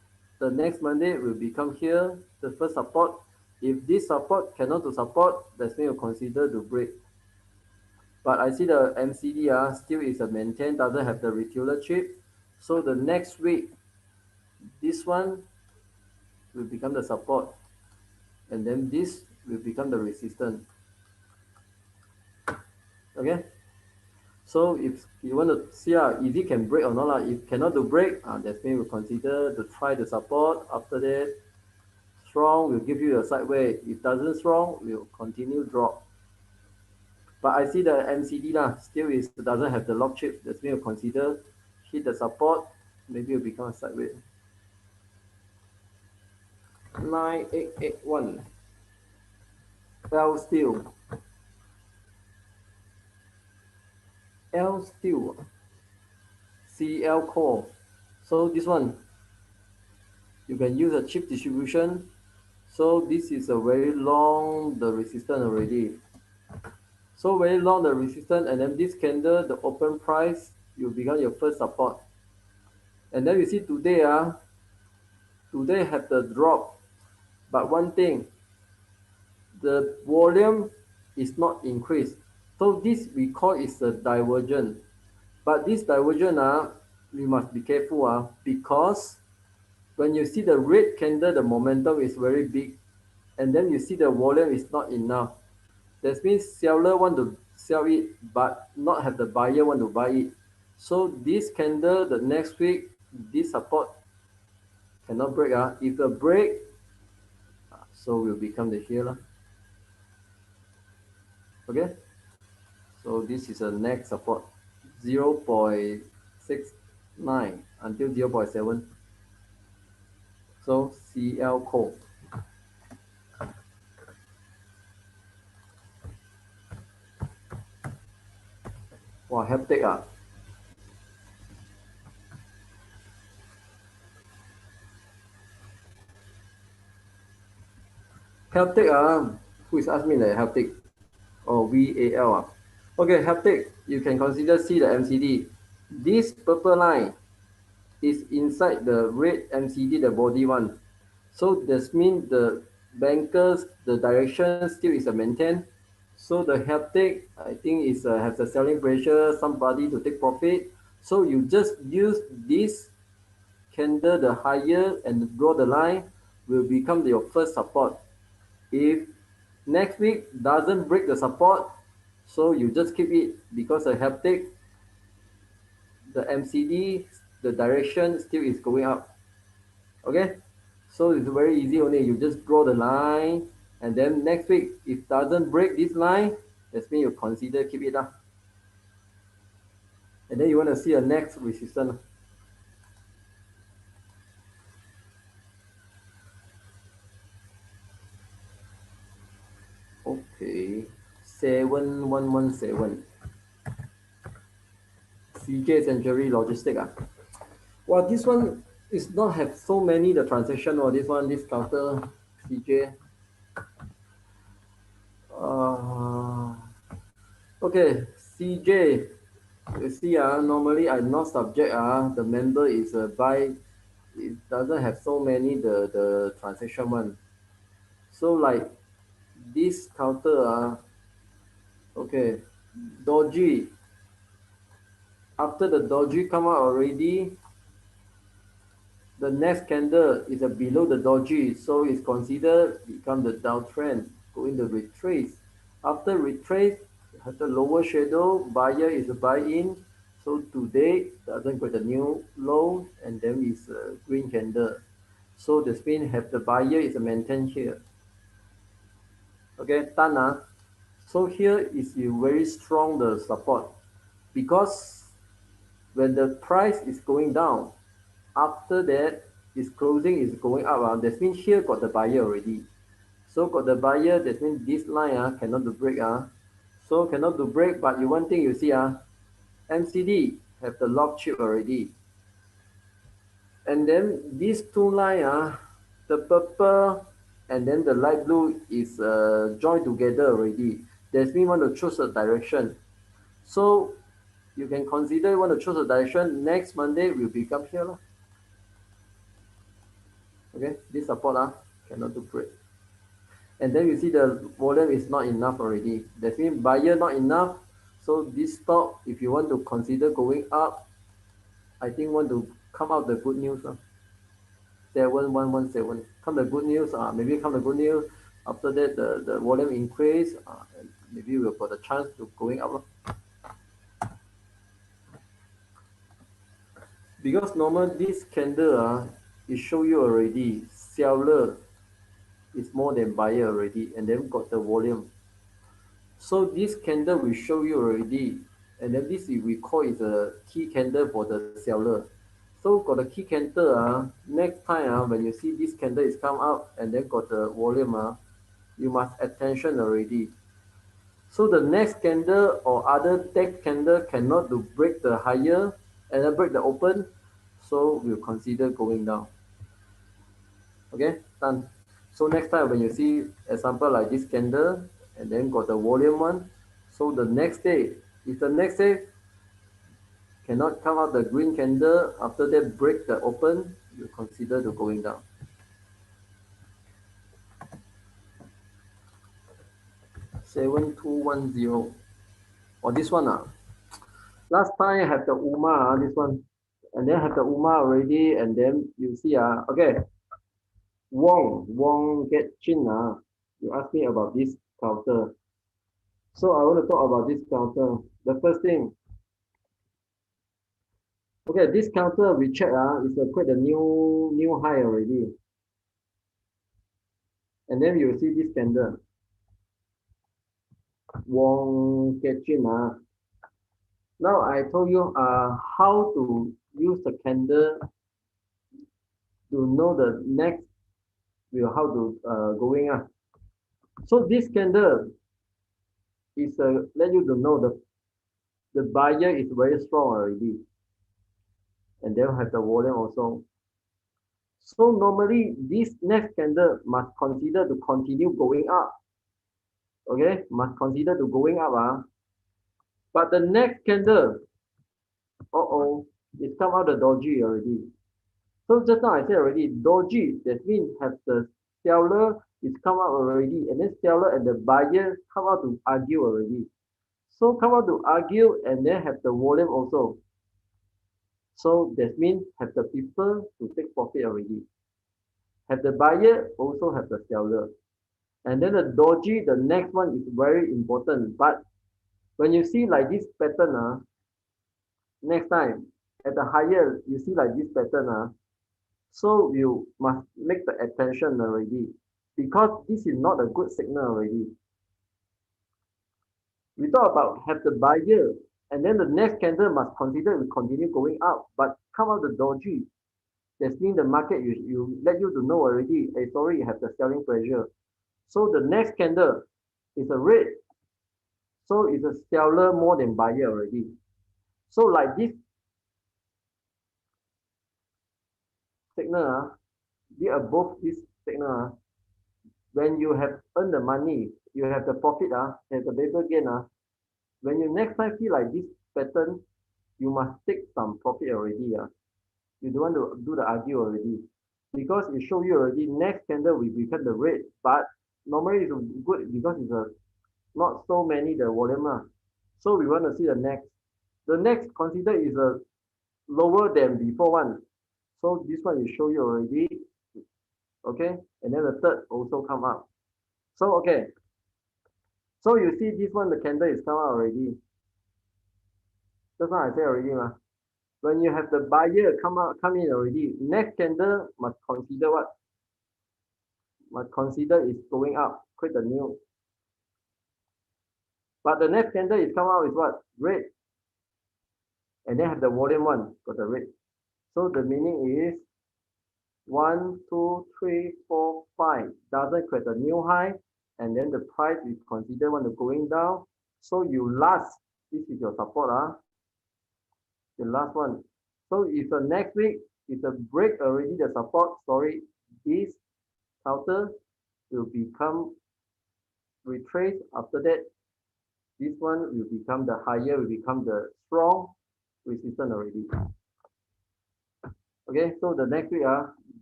the next Monday will become here, the first support. If this support cannot to support, that's when you consider to break. But I see the MCD still is a maintain, doesn't have the retailer chip. So the next week, this one will become the support, and then this will become the resistance. Okay. So if you want to see if it can break or not, if cannot to break, that means we consider to try the support. After that, strong will give you a sideways. If doesn't strong, will continue drop. But I see the MCD still is doesn't have the lock chip. That means we consider hit the support, maybe it will become a sideways. 9881 L Steel. L Steel. CL Core. So this one, you can use a chip distribution. So this is a very long the resistance already. So very long the resistance, and then this candle, the open price, you become your first support. And then you see today, today have the drop. But one thing, the volume is not increased. So this we call is a divergence. But this divergence, we must be careful because when you see the red candle, the momentum is very big, and then you see the volume is not enough. That means seller want to sell it, but not have the buyer want to buy it. So this candle, the next week, this support cannot break. If the break, so will become the here. Okay. So this is the next support, 0.69 until 0.7. So CL code. Wow, hectic Hectic who is asking me like hectic or VAL Okay, hectic, you can consider see the MCD. This purple line is inside the red MCD, the body one. So this means the bankers, the direction still is a maintain. So the hectic, I think is has a selling pressure, somebody to take profit. So you just use this candle, the higher and draw the line will become your first support. If next week doesn't break the support, So you just keep it because the haptic, the MCD, the direction still is going up. Okay, so it's very easy only. You just draw the line, and then next week if doesn't break this line, that means you consider keep it up. And then you want to see a next resistance. Okay, 7117. CJ Century Logistic. Well, this one is not have so many the transaction or this one, this counter CJ. Uh, okay, CJ. You see, normally I'm not subject. The member is buy. It doesn't have so many the transaction one. So like this counter. Okay, Doji. After the Doji come out already, the next candle is below the doji, so it's considered become the downtrend, going to retrace. After retrace, has the lower shadow, buyer is a buy in. So today doesn't get a new low, and then it's a green candle. So the spin have the buyer is a maintain here. Okay, Tana. So here is a very strong the support because when the price is going down, after that its closing is going up. That means here got the buyer already. So got the buyer, that means this line cannot do break. So cannot do break, but you one thing you see MCD have the lock chip already. And then these two line the purple and then the light blue is joined together already. That means want to choose a direction. So you can consider want to choose a direction. Next Monday will become here. Okay, this support cannot do break. And then you see the volume is not enough already. That means buyer not enough. So this stock, if you want to consider going up, I think want to come out the good news. 7117. Come the good news. Maybe come the good news. After that, the volume increase. Maybe we'll got a chance to going up. Because normal this candle it show you already seller is more than buyer already, and then got the volume. So this candle will show you already, and then this we call is a key candle for the seller. So got the key candle. Next time when you see this candle is come out and then got the volume you must attention already. So the next candle or other tech candle cannot to break the higher and then break the open, so we'll consider going down. Okay, done. So next time when you see example like this candle and then got the volume one, so the next day, if the next day cannot come out the green candle, after that break the open, you consider to going down. Seven two one zero. Or this one last time I have the UMA this one, and then have the UMA already, and then you see okay, Wong get Chin you ask me about this counter. So I want to talk about this counter. The first thing, okay, this counter we check is quite a new high already. And then you see this candle. Wong Ketchin. Now I told you how to use the candle to know the next will how to going. So this candle is let you to know the buyer is very strong already. And they'll have the volume also. So normally this next candle must consider to continue going up. Okay, must consider to going up. But the next candle, it come out the doji already. So just now I said already, doji, that means have the seller is come out already, and then seller and the buyer come out to argue already. So come out to argue and then have the volume also. So that means have the people to take profit already. Have the buyer, also have the seller. And then the doji, the next one is very important. But When you see like this pattern, next time at the higher you see like this pattern, so you must make the attention already, because this is not a good signal already. We talk about have the buyer, and then the next candle must consider we continue going up, but come out the doji. That means the market you let you to know already. Hey, sorry, you have the selling pressure. So the next candle is a red. So it's a seller more than buyer already. So like this signal, be above this signal, when you have earned the money, you have the profit, have the paper gain, when you next time see like this pattern, you must take some profit already. You don't want to do the argue already. Because it show you already next candle will become the red, but normally it's good because it's a not so many the volume. So we want to see the next. The next consider is a lower than before one. So this one will show you already. Okay, and then the third also come up. So okay, so you see this one the candle is come out already. That's what I say already. When you have the buyer come in already, next candle must consider what? Must consider is going up, create the new. But the next candle is come out is what? Red. And then have the volume one, got the red. So the meaning is 1, 2, 3, 4, 5 doesn't create a new high, and then the price is considered when the going down. So you last, this is your support, the last one. So if the next week is a break already the support, sorry, this counter will become retrace. After that, this one will become the higher, will become the strong resistance already. Okay, so the next week,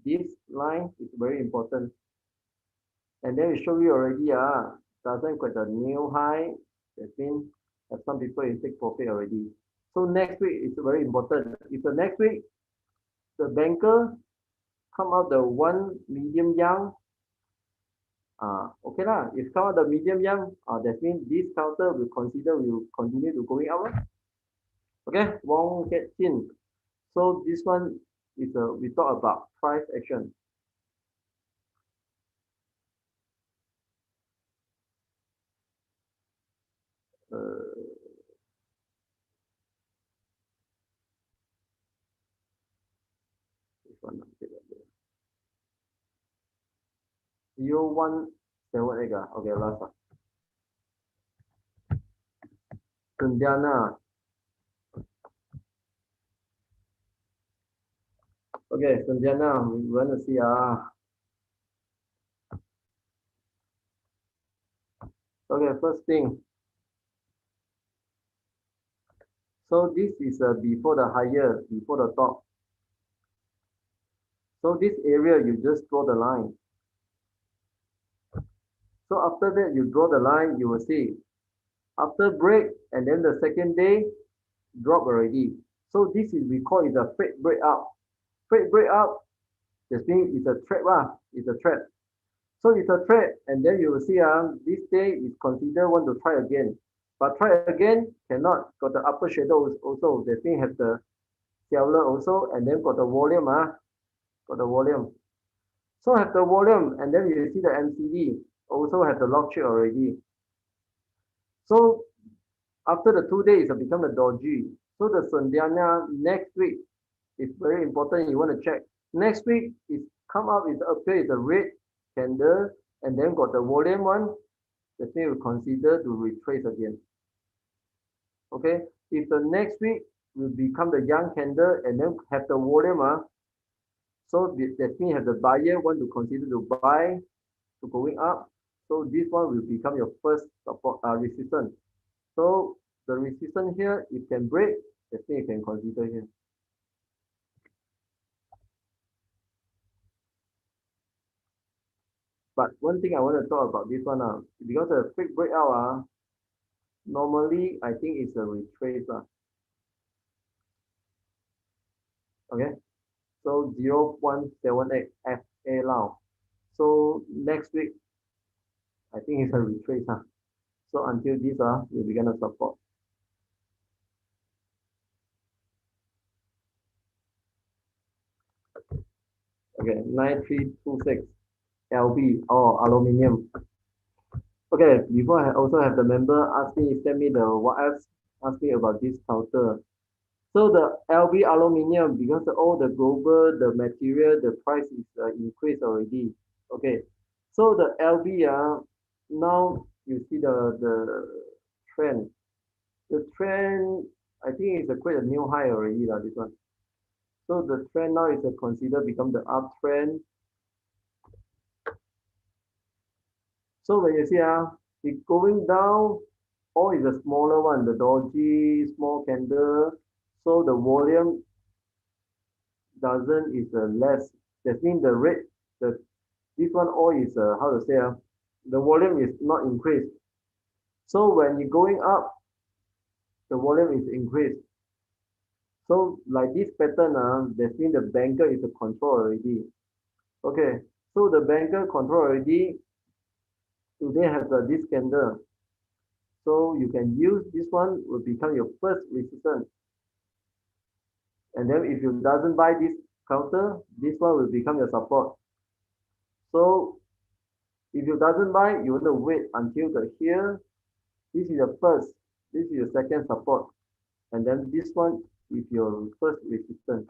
this line is very important. And then we show you already, doesn't get a new high. That means some people is take profit already. So next week is very important. If the next week the banker come out the one medium young, okay lah. If come out the medium young, that means this counter will consider will continue to going up. Okay, Wong Get in. So this one is we talk about price action. This one, 0178. Okay, last one. Sundiana. Okay, Sundiana, we want to see. Okay, first thing. So this is before the higher, before the top. So this area, you just draw the line. So after that, you draw the line, you will see. After break, and then the second day, drop already. So this is, we call it a freight breakout. Freight breakout, that means it's a trap, it's a trap. So it's a trap, and then you will see, this day is considered want to try again. But try again, cannot, got the upper shadow also, that means have the seller also, and then got the volume, got the volume. So have the volume, and then you see the MCD, also have the log chart already. So after the 2 days, it become a doji. So the Sundiana next week is very important. You want to check. Next week is come up with appear is a red candle, and then got the volume one. The thing will consider to retrace again. Okay. If the next week will become the young candle and then have the volume, so that means have the buyer want to consider to buy to going up. So this one will become your first support resistance. So the resistance here, it can break, that means you can consider here. But one thing I want to talk about this one, because the quick breakout, normally I think it's a retrace. Okay, so 0.78 FA now. So next week, I think it's a retrace. So until this, we'll begin to support. Okay, 9326 LB or aluminium. Okay, before I also have the member ask me, send me the WhatsApp, ask me about this counter. So the LB aluminium, because all the global, the material, the price is increased already. Okay, so the LB, now you see the trend. The trend, I think it's a quite a new high already, this one. So the trend now is considered become the uptrend. So when you see it going down, all is a smaller one, the doji, small candle. So the volume doesn't is less. That means the rate, the this one all is how to say the volume is not increased. So when you're going up, the volume is increased. So like this pattern, that means the banker is a control already. Okay, so the banker control already. Today has this candle. So you can use this one will become your first resistance. And then if you doesn't buy this counter, this one will become your support. So if you doesn't buy, you want to wait until the here. This is the first. This is your second support. And then this one is your first resistance.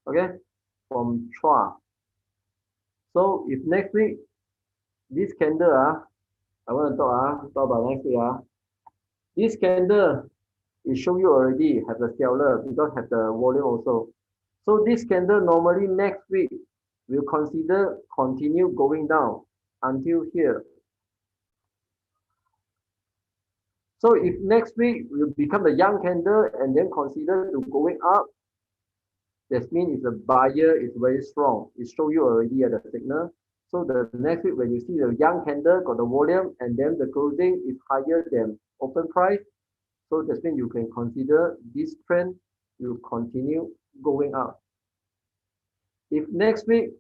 Okay, from Chua. So if next week this candle I want to talk about next week this candle it show you already have the seller because have the volume also. So this candle normally next week will consider continue going down until here. So if next week will become the young candle and then consider to going up, that means it's a buyer is very strong. It show you already at the signal. So the next week when you see the young candle got the volume and then the closing is higher than open price, so that means you can consider this trend will continue going up. If next week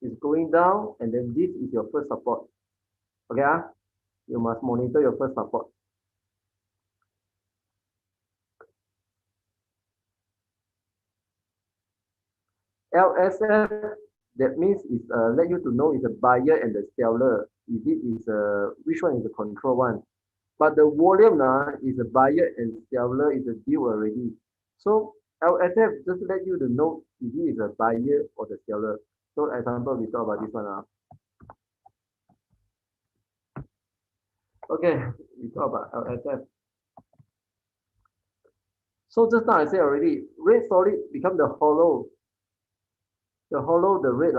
is going down and then this is your first support, okay, you must monitor your first support. LSF, that means it's let you to know is a buyer and the seller. If it is which one is the control one. But the volume is a buyer and seller is a deal already. So LSF just let you to know if it is a buyer or the seller. So example, we talk about this one. Okay, we talk about LSF. So just now I said already, red solid become the hollow. The hollow, the red,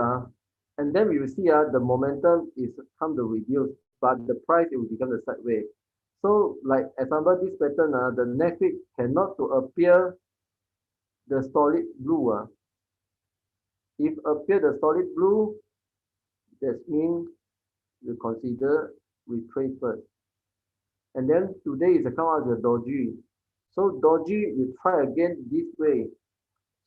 and then we will see the momentum is come to reduce, but the price it will become the sideways. So like example, this pattern, the next week cannot to appear the solid blue. If appear the solid blue, that means you consider retrace first. And then today is a come out the doji. So doji, you try again this way.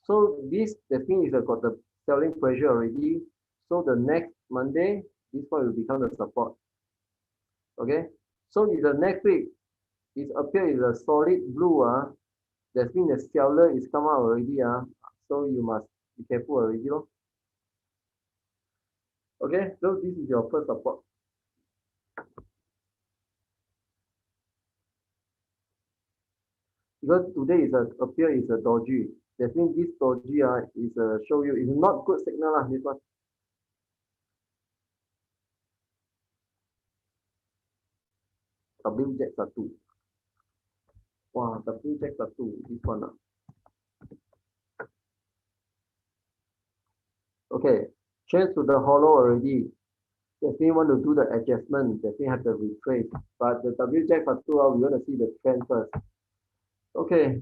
So this that means is got the selling pressure already. So the next Monday, this one will become the support. Okay. So if the next week it appear is a solid blue, that means the seller is come out already. So you must be careful already. Okay, so this is your first support. Because today is a appear is a doji. That means this doji is show you is not good signal this one. WZ1. Wow, WZ1 this one. Okay, change to the hollow already. That means want to do the adjustment. That means have the retrace. But the WZ2 we want to see the trend first. Okay,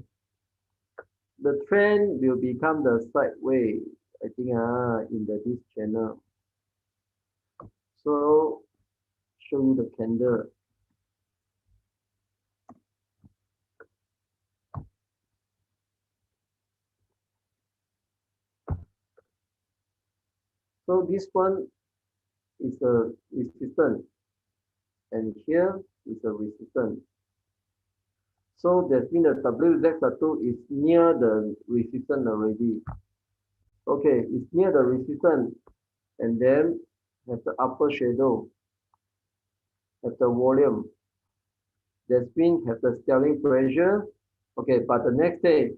the trend will become the sideways. I think in this channel. So show you the candle. So this one is a resistance, and here is a resistance. So that means the WZ2 is near the resistance already. Okay, it's near the resistance, and then have the upper shadow, have the volume. That means have the selling pressure. Okay, but the next day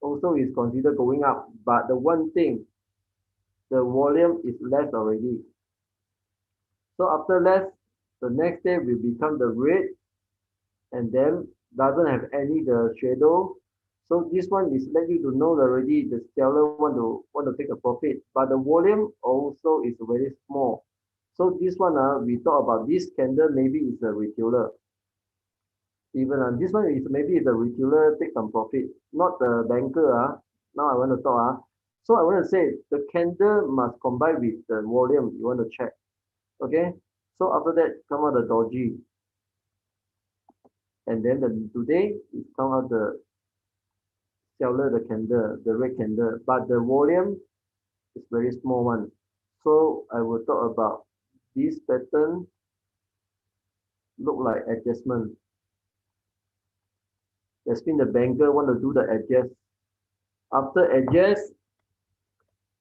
also is considered going up. But the one thing, the volume is less already. So after less, the next day will become the red, and then doesn't have any the shadow. So this one is let you to know already the seller want to take a profit, but the volume also is very small. So this one we talk about this candle maybe is a retailer. Even this one is maybe the retailer take some profit, not the banker. Now I want to talk. So I want to say the candle must combine with the volume. You want to check. Okay. So after that come out the doji, and then today it come out the seller the candle, the red candle, but the volume is very small one. So I will talk about this pattern look like adjustment. That's mean the banker want to do the adjust. After adjust,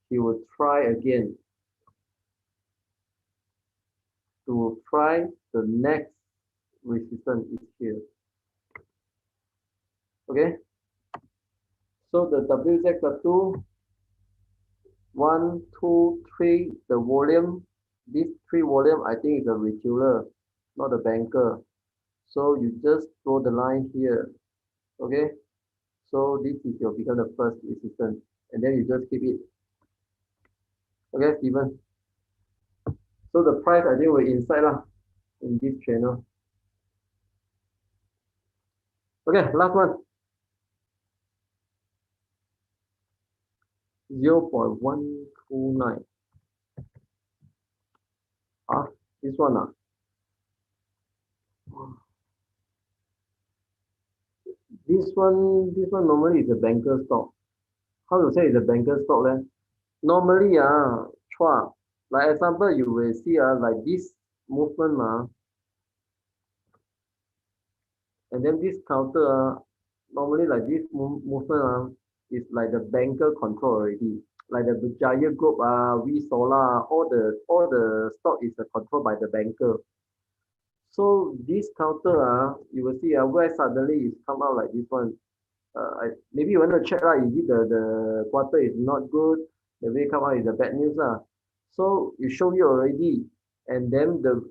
he will try again to try the next resistance is here. Okay. So the WZ2, 1, 2, 3, the volume, this three volume I think is a retailer, not a banker. So you just draw the line here. Okay. So this is your become the first resistance, and then you just keep it. Okay, Steven. So the price I think we're inside lah in this channel. Okay, last one. 0.129. This one this one normally is a banker stock. How to say it's a banker stock then? Normally chua, like example you will see like this movement and then this counter normally like this movement is like the banker control already. Like the Berjaya Group, V Solar, all the stock is controlled by the banker. So this counter you will see where suddenly it come out like this one. Maybe you want to check is it the quarter is not good, the way come out is the bad news So it show you already, and then the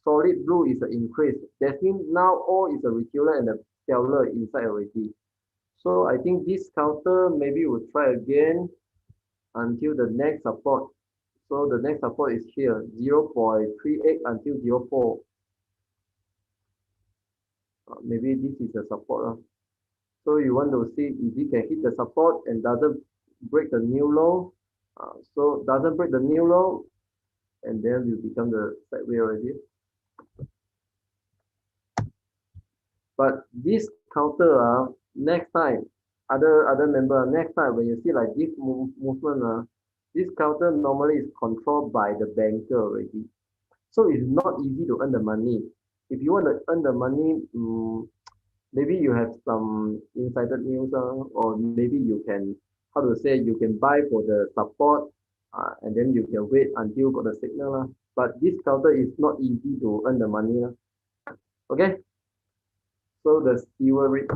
solid blue is the increase. That means now all is a retailer and a seller inside already. So I think this counter maybe we'll try again until the next support. So the next support is here, 0.38 until 0.4. Maybe this is a support. So you want to see if it can hit the support and doesn't break the new low. So doesn't break the new low, and then will become the sideways already. But this counter next time, other member next time when you see like this movement this counter normally is controlled by the banker already. So it's not easy to earn the money. If you want to earn the money, maybe you have some insider news or maybe you can how to say you can buy for the support and then you can wait until got the signal but this counter is not easy to earn the money okay. So the steward rate.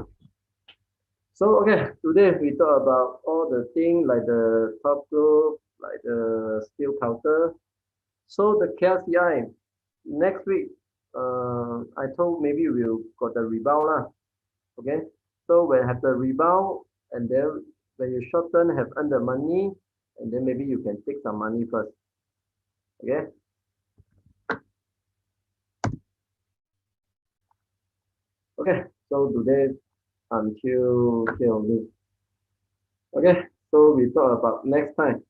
So okay, today we talk about all the things like the top group, like the steel counter. So the KLCI next week, I told maybe we'll got the rebound Okay, so when have the rebound, and then when you short term have earned the money, and then maybe you can take some money first. Okay. Okay. So today until here only. Okay. So we talk about next time.